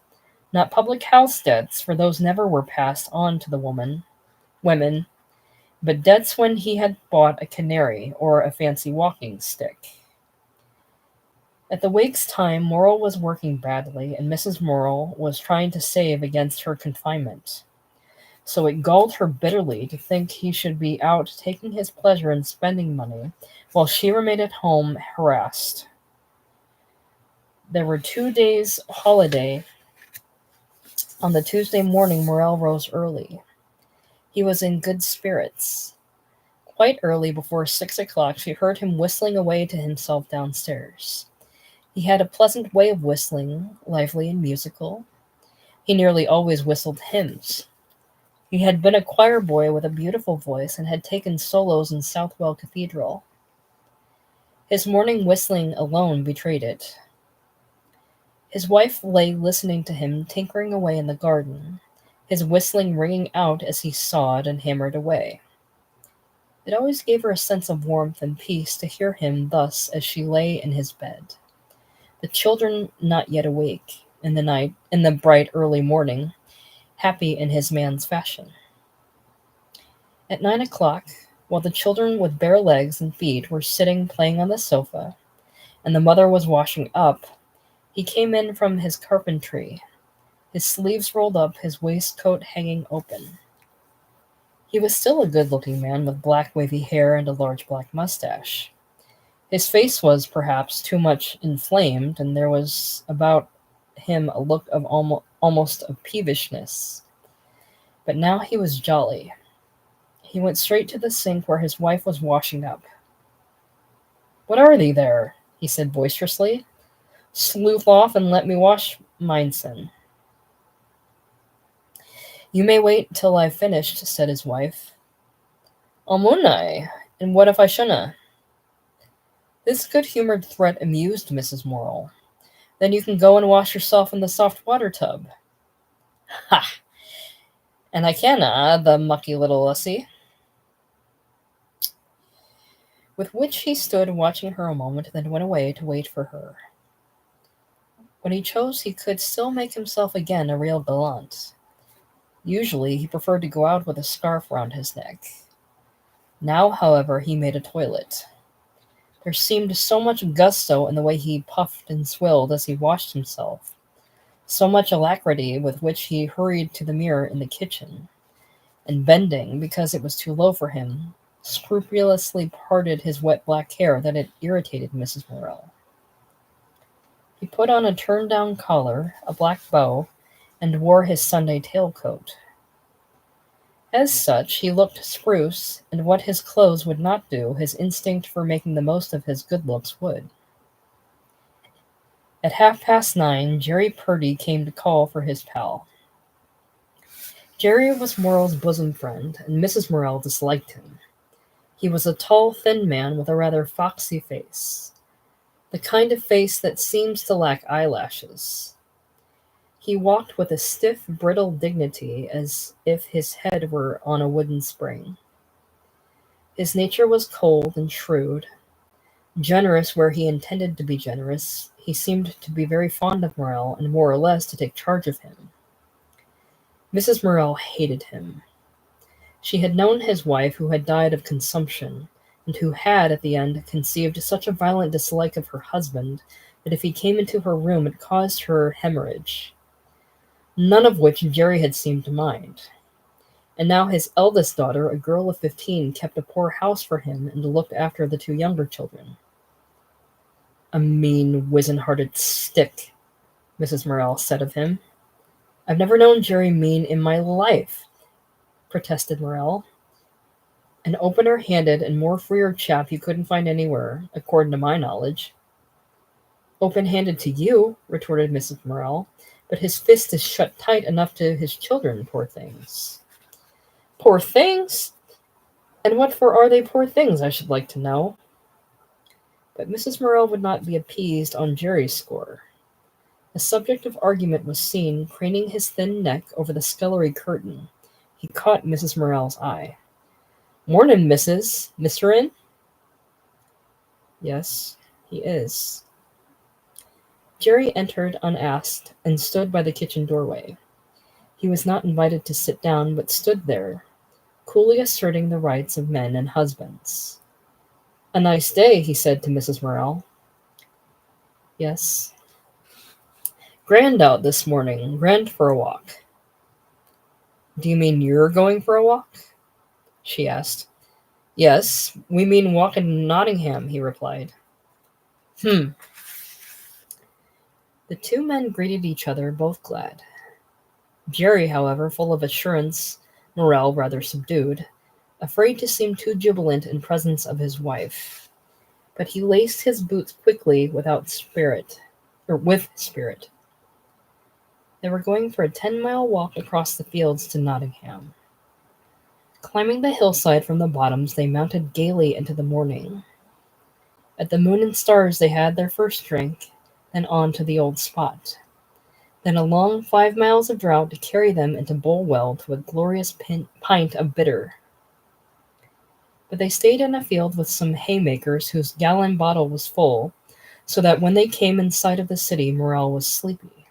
Not public house debts, for those never were passed on to the women, but debts when he had bought a canary or a fancy walking stick. At the wake's time, Morel was working badly, and Mrs. Morel was trying to save against her confinement. So it galled her bitterly to think he should be out taking his pleasure in spending money, while she remained at home harassed. There were 2 days' holiday. On the Tuesday morning, Morel rose early. He was in good spirits. Quite early, before 6 o'clock, she heard him whistling away to himself downstairs. He had a pleasant way of whistling, lively and musical. He nearly always whistled hymns. He had been a choir boy with a beautiful voice and had taken solos in Southwell Cathedral. His morning whistling alone betrayed it. His wife lay listening to him tinkering away in the garden, his whistling ringing out as he sawed and hammered away. It always gave her a sense of warmth and peace to hear him thus as she lay in his bed. The children not yet awake, in the bright early morning, happy in his man's fashion. At 9 o'clock, while the children with bare legs and feet were sitting playing on the sofa, and the mother was washing up, he came in from his carpentry, his sleeves rolled up, his waistcoat hanging open. He was still a good-looking man with black wavy hair and a large black mustache. His face was, perhaps, too much inflamed, and there was about him a look of almost of peevishness. But now he was jolly. He went straight to the sink where his wife was washing up. "What are thee there?" he said boisterously. "Sleuth off and let me wash minesen." "You may wait till I've finished," said his wife. "Mun I? And what if I shouldna?" This good-humored threat amused Mrs. Morel. "Then you can go and wash yourself in the soft water tub." "Ha! And I canna, the mucky little lassie." With which he stood watching her a moment, then went away to wait for her. When he chose, he could still make himself again a real gallant. Usually he preferred to go out with a scarf round his neck. Now, however, he made a toilet. There seemed so much gusto in the way he puffed and swilled as he washed himself, so much alacrity with which he hurried to the mirror in the kitchen, and bending, because it was too low for him, scrupulously parted his wet black hair, that it irritated Mrs. Morel. He put on a turn-down collar, a black bow, and wore his Sunday tailcoat. As such, he looked spruce, and what his clothes would not do, his instinct for making the most of his good looks would. At 9:30, Jerry Purdy came to call for his pal. Jerry was Morel's bosom friend, and Mrs. Morel disliked him. He was a tall, thin man with a rather foxy face, the kind of face that seems to lack eyelashes. He walked with a stiff, brittle dignity as if his head were on a wooden spring. His nature was cold and shrewd, generous where he intended to be generous. He seemed to be very fond of Morel and more or less to take charge of him. Mrs. Morel hated him. She had known his wife, who had died of consumption, and who had, at the end, conceived such a violent dislike of her husband that if he came into her room it caused her hemorrhage, none of which Jerry had seemed to mind. And now his eldest daughter, a girl of 15, kept a poor house for him and looked after the two younger children. "A mean, wizen-hearted stick," Mrs. Morel said of him. "I've never known Jerry mean in my life," protested Morel. "An opener-handed and more freer chap you couldn't find anywhere, according to my knowledge." "Open-handed to you," retorted Mrs. Morel, "but his fist is shut tight enough to his children, poor things." "Poor things? And what for are they poor things, I should like to know?" But Mrs. Morel would not be appeased on Jerry's score. A subject of argument was seen craning his thin neck over the scullery curtain. He caught Mrs. Morel's eye. "Mornin', missus. Mister in?" "Yes, he is." Jerry entered unasked and stood by the kitchen doorway. He was not invited to sit down, but stood there, coolly asserting the rights of men and husbands. "A nice day," he said to Mrs. Morel. "Yes." "Grand out this morning. Grand for a walk." "Do you mean you're going for a walk?" she asked. "Yes, we mean walk in Nottingham," he replied. "Hm." The two men greeted each other, both glad. Jerry, however, full of assurance, Morel rather subdued, afraid to seem too jubilant in presence of his wife. But he laced his boots quickly with spirit. They were going for a 10-mile walk across the fields to Nottingham. Climbing the hillside from the bottoms, they mounted gaily into the morning. At the Moon and Stars they had their first drink, then on to the old spot. Then a long 5 miles of drought to carry them into Bulwell to a glorious pint of bitter. But they stayed in a field with some haymakers whose gallon bottle was full, so that when they came in sight of the city, Morel was sleepy.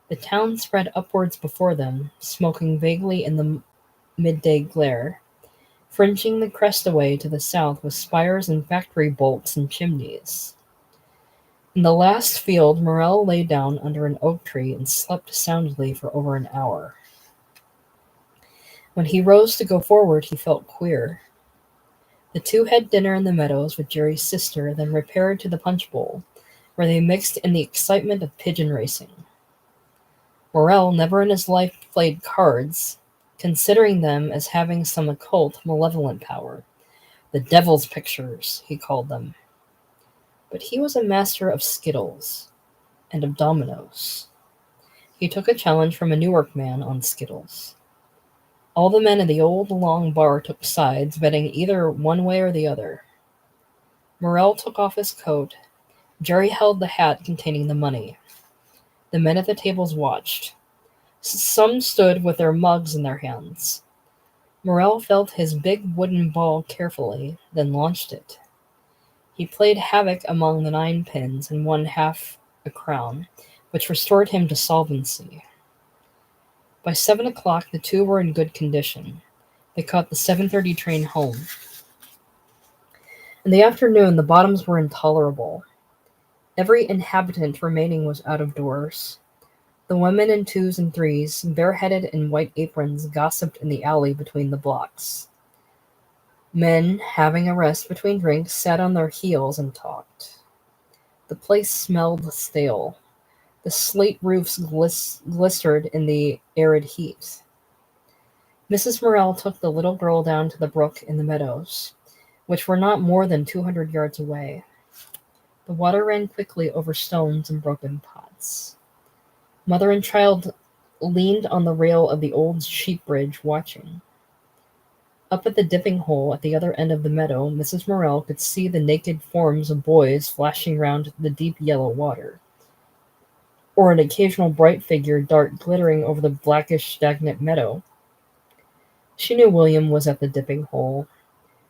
The town spread upwards before them, smoking vaguely in the midday glare, fringing the crest away to the south with spires and factory bolts and chimneys. In the last field, Morel lay down under an oak tree and slept soundly for over an hour. When he rose to go forward, he felt queer. The two had dinner in the meadows with Jerry's sister, then repaired to the punch bowl, where they mixed in the excitement of pigeon racing. Morel never in his life played cards, considering them as having some occult, malevolent power. The devil's pictures, he called them. But he was a master of skittles and of dominoes. He took a challenge from a Newark man on skittles. All the men in the old long bar took sides, betting either one way or the other. Morel took off his coat. Jerry held the hat containing the money. The men at the tables watched. Some stood with their mugs in their hands. Morel felt his big wooden ball carefully, then launched it. He played havoc among the 9 pins and won half a crown, which restored him to solvency. By 7 o'clock the two were in good condition. They caught the 7:30 train home. In the afternoon the bottoms were intolerable. Every inhabitant remaining was out of doors. The women in 2s and 3s, bareheaded in white aprons, gossiped in the alley between the blocks. Men, having a rest between drinks, sat on their heels and talked. The place smelled stale. The slate roofs glistered in the arid heat. Mrs. Morel took the little girl down to the brook in the meadows, which were not more than 200 yards away. The water ran quickly over stones and broken pots. Mother and child leaned on the rail of the old sheep bridge, watching. Up at the dipping hole at the other end of the meadow, Mrs. Morel could see the naked forms of boys flashing round the deep yellow water, or an occasional bright figure dart glittering over the blackish stagnant meadow. She knew William was at the dipping hole,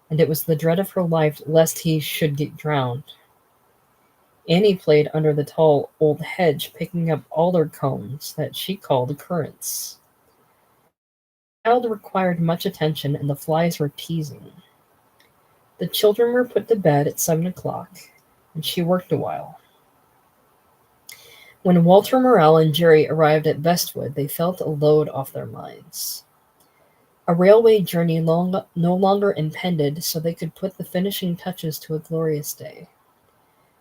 and it was the dread of her life lest he should get drowned. Annie played under the tall old hedge, picking up alder cones that she called currants. The child required much attention, and the flies were teasing. The children were put to bed at 7 o'clock, and she worked a while. When Walter Morel and Jerry arrived at Bestwood, they felt a load off their minds. A railway journey no longer impended, so they could put the finishing touches to a glorious day.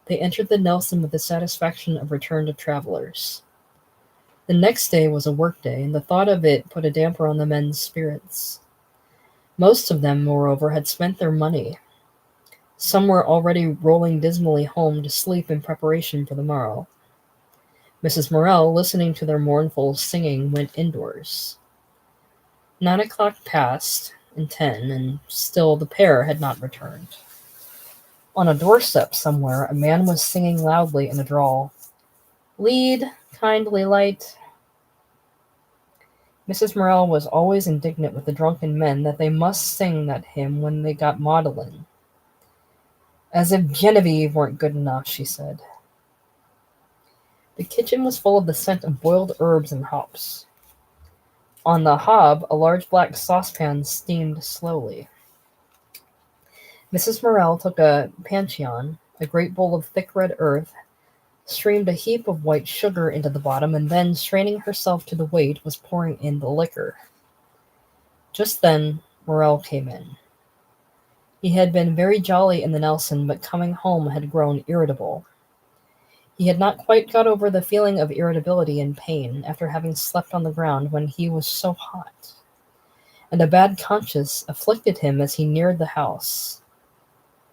They entered the Nelson with the satisfaction of returned travelers. The next day was a work day, and the thought of it put a damper on the men's spirits. Most of them, moreover, had spent their money. Some were already rolling dismally home to sleep in preparation for the morrow. Mrs. Morel, listening to their mournful singing, went indoors. 9 o'clock passed, and 10, and still the pair had not returned. On a doorstep somewhere, a man was singing loudly in a drawl, "Lead, kindly light." Mrs. Morel was always indignant with the drunken men that they must sing that hymn when they got maudlin. "As if Genevieve weren't good enough," she said. The kitchen was full of the scent of boiled herbs and hops. On the hob, a large black saucepan steamed slowly. Mrs. Morel took a panchion, a great bowl of thick red earth, streamed a heap of white sugar into the bottom, and then, straining herself to the weight, was pouring in the liquor. Just then Morel came in. He had been very jolly in the Nelson, but coming home had grown irritable. He had not quite got over the feeling of irritability and pain after having slept on the ground when he was so hot, and a bad conscience afflicted him as he neared the house.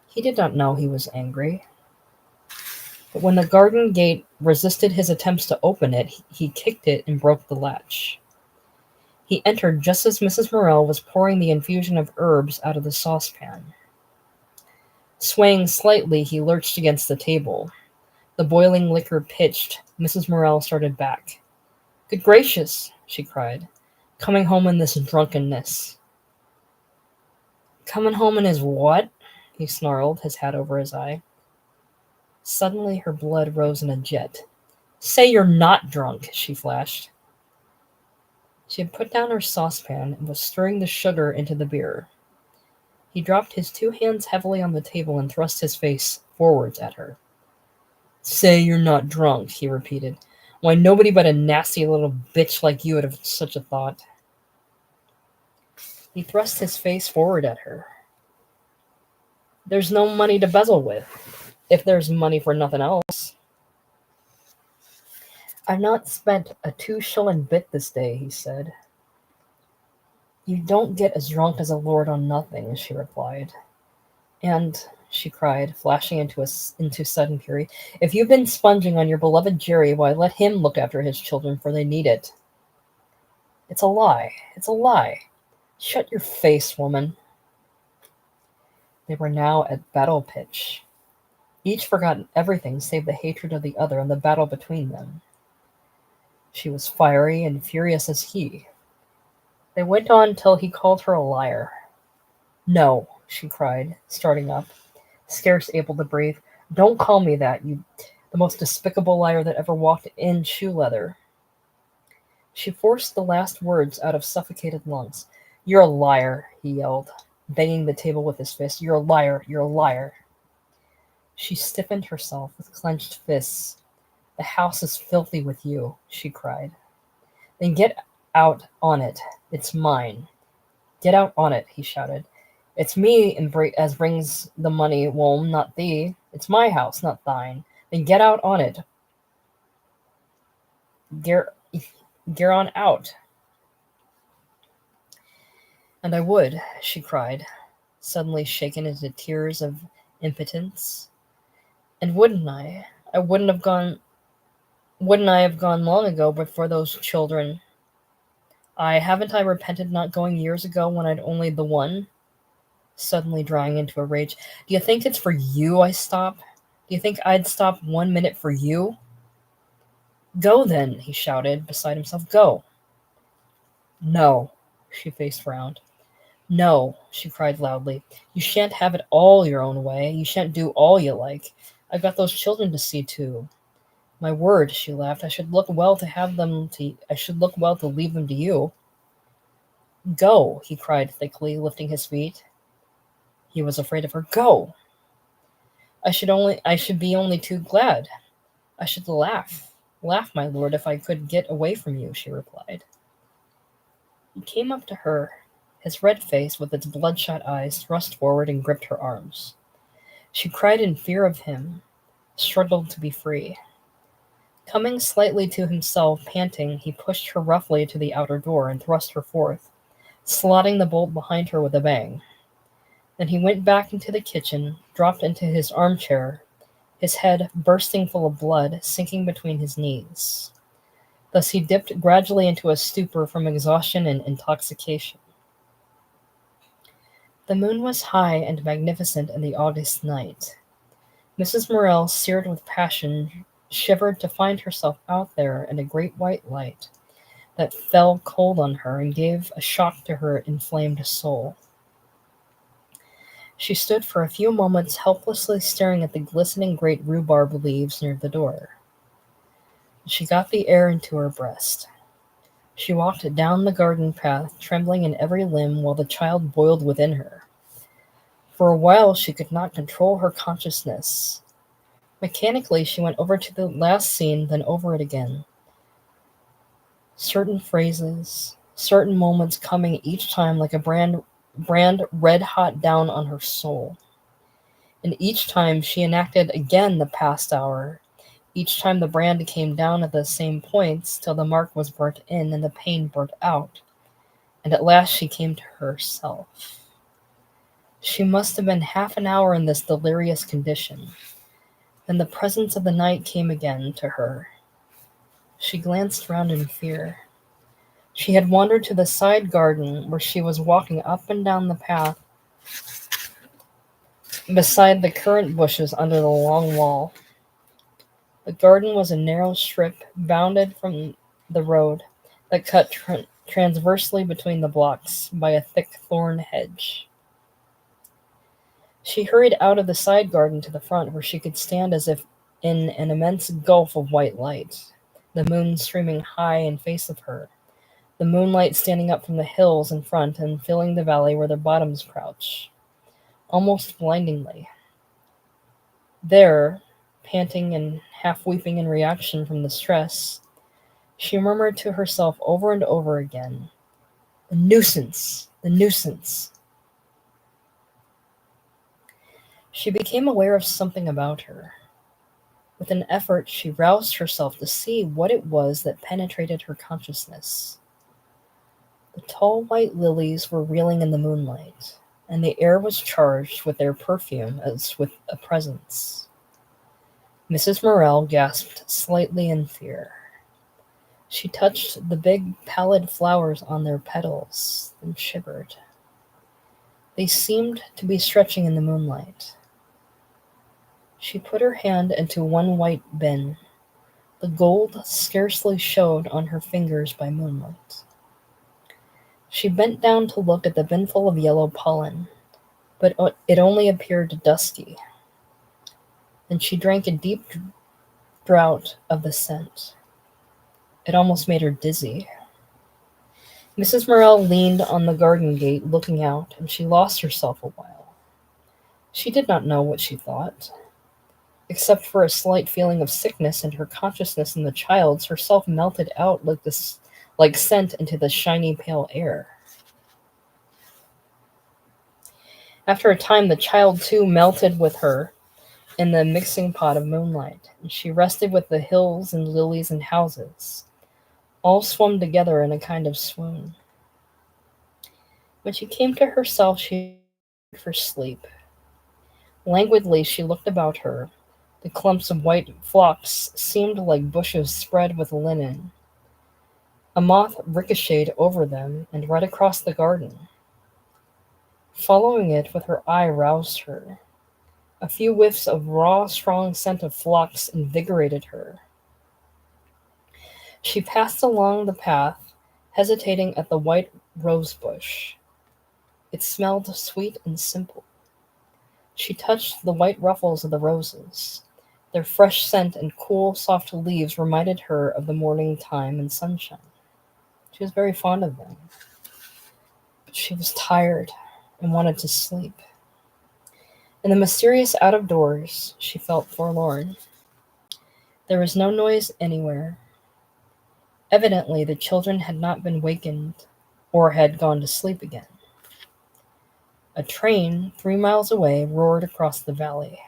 He did not know he was angry. But when the garden gate resisted his attempts to open it, he kicked it and broke the latch. He entered just as Mrs. Morel was pouring the infusion of herbs out of the saucepan. Swaying slightly, he lurched against the table. The boiling liquor pitched. Mrs. Morel started back. "Good gracious," she cried. "Coming home in this drunkenness." "Coming home in his what?" he snarled, his hat over his eye. Suddenly her blood rose in a jet. "Say you're not drunk," she flashed. She had put down her saucepan and was stirring the sugar into the beer. He dropped his 2 hands heavily on the table and thrust his face forwards at her. "Say you're not drunk," he repeated. "Why, nobody but a nasty little bitch like you would have such a thought." He thrust his face forward at her. "There's no money to bezzle with, if there's money for nothing else." "I've not spent a 2 shilling bit this day," he said. "You don't get as drunk as a lord on nothing," she replied. "And," she cried, flashing into sudden fury, "if you've been sponging on your beloved Jerry, why, let him look after his children, for they need it." "It's a lie. It's a lie. Shut your face, woman." They were now at battle pitch. Each forgotten everything save the hatred of the other and the battle between them. She was fiery and furious as he. They went on till he called her a liar. "No," she cried, starting up, scarce able to breathe. "Don't call me that, you the most despicable liar that ever walked in shoe leather." She forced the last words out of suffocated lungs. "You're a liar," he yelled, banging the table with his fist. "You're a liar. You're a liar." She stiffened herself with clenched fists. "The house is filthy with you," she cried. "Then get out on it. It's mine." "Get out on it," he shouted. "It's me as brings the money whome, not thee. It's my house, not thine. Then get out on it. Get on out." "And I would," she cried, suddenly shaken into tears of impotence. "And wouldn't I? Wouldn't I have gone long ago but for those children? Haven't I repented not going years ago when I'd only the one? suddenly drying into a rage. Do you think it's for you I stop? Do you think I'd stop 1 minute for you? Go then, he shouted, beside himself. Go. No. She faced round. No, she cried loudly. You shan't have it all your own way. You shan't do all you like. I've got those children to see to. My word, she laughed. I should look well to leave them to you. Go, he cried thickly, lifting his feet. He was afraid of her. Go. I should be only too glad. I should laugh. Laugh, my lord, if I could get away from you, she replied. He came up to her, his red face with its bloodshot eyes thrust forward, and gripped her arms. She cried in fear of him, struggled to be free. Coming slightly to himself, panting, he pushed her roughly to the outer door and thrust her forth, slotting the bolt behind her with a bang. Then he went back into the kitchen, dropped into his armchair, his head, bursting full of blood, sinking between his knees. Thus he dipped gradually into a stupor from exhaustion and intoxication. The moon was high and magnificent in the August night. Mrs. Morel, seared with passion, shivered to find herself out there in a great white light that fell cold on her and gave a shock to her inflamed soul. She stood for a few moments helplessly staring at the glistening great rhubarb leaves near the door. She got the air into her breast. She walked down the garden path, trembling in every limb while the child boiled within her. For a while she could not control her consciousness. Mechanically she went over to the last scene, then over it again. Certain phrases, certain moments coming each time like a brand red hot down on her soul. And each time she enacted again the past hour. Each time the brand came down at the same points till the mark was burnt in and the pain burnt out. And at last she came to herself. She must have been half an hour in this delirious condition. Then the presence of the night came again to her. She glanced round in fear. She had wandered to the side garden where she was walking up and down the path beside the currant bushes under the long wall. The garden was a narrow strip bounded from the road that cut transversely between the blocks by a thick thorn hedge. She hurried out of the side garden to the front, where she could stand as if in an immense gulf of white light, the moon streaming high in face of her, the moonlight standing up from the hills in front and filling the valley where the bottoms crouch, almost blindingly. There, panting and half weeping in reaction from the stress, she murmured to herself over and over again, "The nuisance! The nuisance!" She became aware of something about her. With an effort, she roused herself to see what it was that penetrated her consciousness. The tall white lilies were reeling in the moonlight, and the air was charged with their perfume as with a presence. Mrs. Morel gasped slightly in fear. She touched the big pallid flowers on their petals, and shivered. They seemed to be stretching in the moonlight. She put her hand into one white bin. The gold scarcely showed on her fingers by moonlight. She bent down to look at the binful of yellow pollen, but it only appeared dusky. Then she drank a deep draught of the scent. It almost made her dizzy. Mrs. Morel leaned on the garden gate, looking out, and she lost herself a while. She did not know what she thought. Except for a slight feeling of sickness in her consciousness and the child's, herself melted out like scent into the shiny pale air. After a time, the child too melted with her in the mixing pot of moonlight, and she rested with the hills and lilies and houses. All swum together in a kind of swoon. When she came to herself, she prayed for sleep. Languidly, she looked about her. The clumps of white phlox seemed like bushes spread with linen. A moth ricocheted over them and right across the garden. Following it with her eye roused her. A few whiffs of raw, strong scent of phlox invigorated her. She passed along the path, hesitating at the white rose bush. It smelled sweet and simple. She touched the white ruffles of the roses. Their fresh scent and cool, soft leaves reminded her of the morning time and sunshine. She was very fond of them, but she was tired and wanted to sleep. In the mysterious out of doors, she felt forlorn. There was no noise anywhere. Evidently, the children had not been wakened or had gone to sleep again. A train 3 miles away roared across the valley.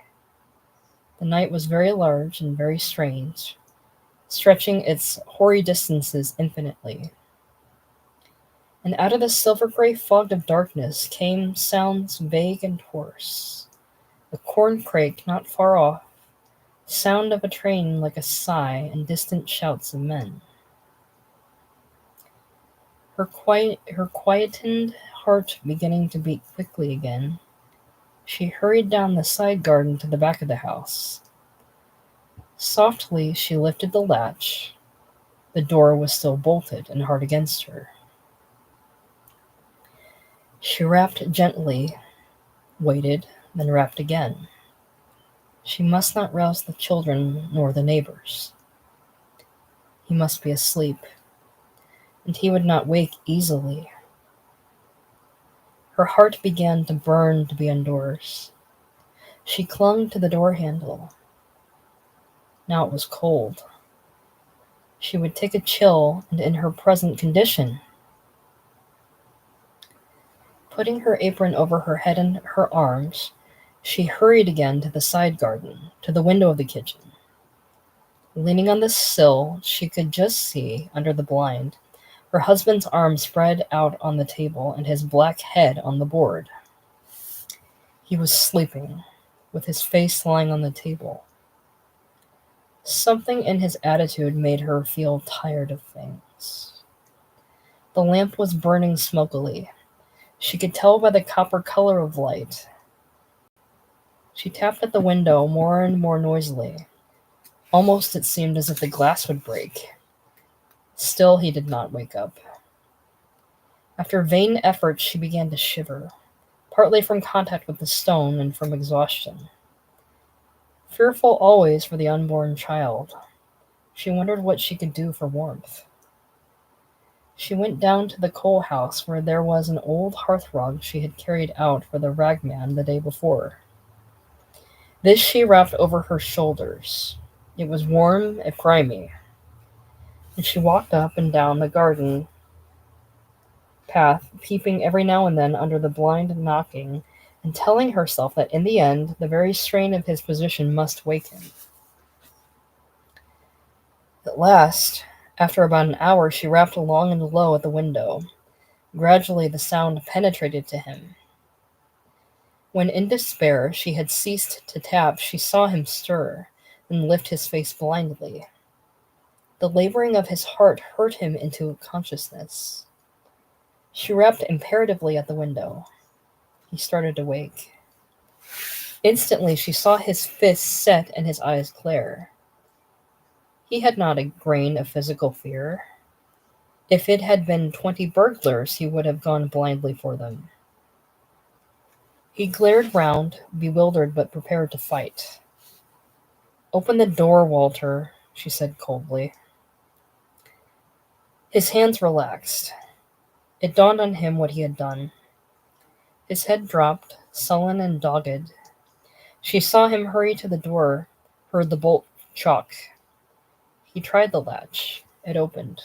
The night was very large and very strange, stretching its hoary distances infinitely. And out of the silver-gray fog of darkness came sounds vague and hoarse. A corncrake not far off, sound of a train like a sigh, and distant shouts of men. Her quietened heart beginning to beat quickly again, she hurried down the side garden to the back of the house. Softly she lifted the latch. The door was still bolted and hard against her. She rapped gently, waited, then rapped again. She must not rouse the children nor the neighbors. He must be asleep, and he would not wake easily. Her heart began to burn to be indoors. She clung to the door handle. Now it was cold. She would take a chill, and in her present condition. Putting her apron over her head and her arms, she hurried again to the side garden, to the window of the kitchen. Leaning on the sill, she could just see, under the blind, her husband's arms spread out on the table and his black head on the board. He was sleeping, with his face lying on the table. Something in his attitude made her feel tired of things. The lamp was burning smokily. She could tell by the copper color of light. She tapped at the window more and more noisily. Almost it seemed as if the glass would break. Still he did not wake up. After vain efforts, she began to shiver, partly from contact with the stone and from exhaustion. Fearful always for the unborn child, she wondered what she could do for warmth. She went down to the coal house where there was an old hearthrug she had carried out for the ragman the day before. This she wrapped over her shoulders. It was warm if grimy, and she walked up and down the garden path, peeping every now and then under the blind and knocking, and telling herself that in the end the very strain of his position must wake him. At last, after about an hour, she rapped long and low at the window. Gradually the sound penetrated to him. When in despair she had ceased to tap, she saw him stir, and lift his face blindly. The laboring of his heart hurt him into consciousness. She rapped imperatively at the window. He started to wake. Instantly she saw his fists set and his eyes glare. He had not a grain of physical fear. If it had been 20 burglars, he would have gone blindly for them. He glared round, bewildered but prepared to fight. "Open the door, Walter," she said coldly. His hands relaxed. It dawned on him what he had done. His head dropped, sullen and dogged. She saw him hurry to the door, heard the bolt chock. He tried the latch. It opened.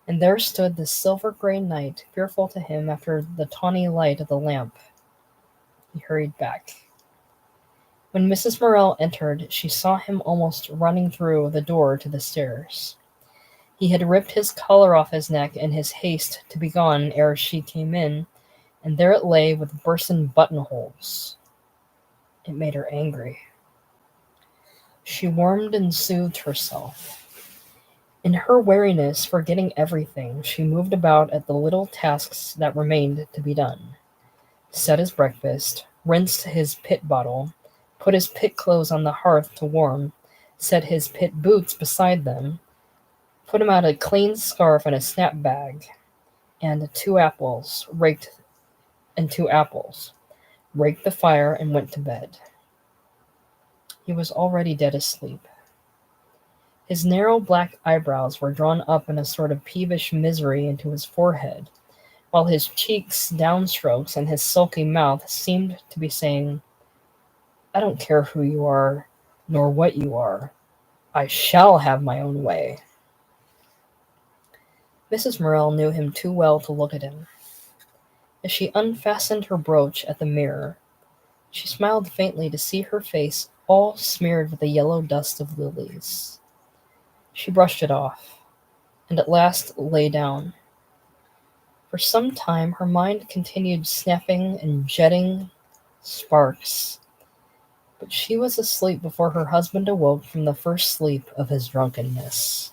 And there stood the silver-gray knight, fearful to him after the tawny light of the lamp. He hurried back. When Mrs. Morel entered, she saw him almost running through the door to the stairs. He had ripped his collar off his neck in his haste to be gone ere she came in, and there it lay with bursten buttonholes. It made her angry. She warmed and soothed herself. In her weariness, forgetting everything, she moved about at the little tasks that remained to be done. set his breakfast, rinsed his pit bottle, put his pit clothes on the hearth to warm, set his pit boots beside them, put him out a clean scarf and a snap bag, and two apples, raked the fire, and went to bed. He was already dead asleep. His narrow black eyebrows were drawn up in a sort of peevish misery into his forehead, while his cheeks' downstrokes and his sulky mouth seemed to be saying, "I don't care who you are, nor what you are. I shall have my own way." Mrs. Morel knew him too well to look at him. As she unfastened her brooch at the mirror, she smiled faintly to see her face all smeared with the yellow dust of lilies. She brushed it off, and at last lay down. For some time her mind continued snapping and jetting sparks, but she was asleep before her husband awoke from the first sleep of his drunkenness.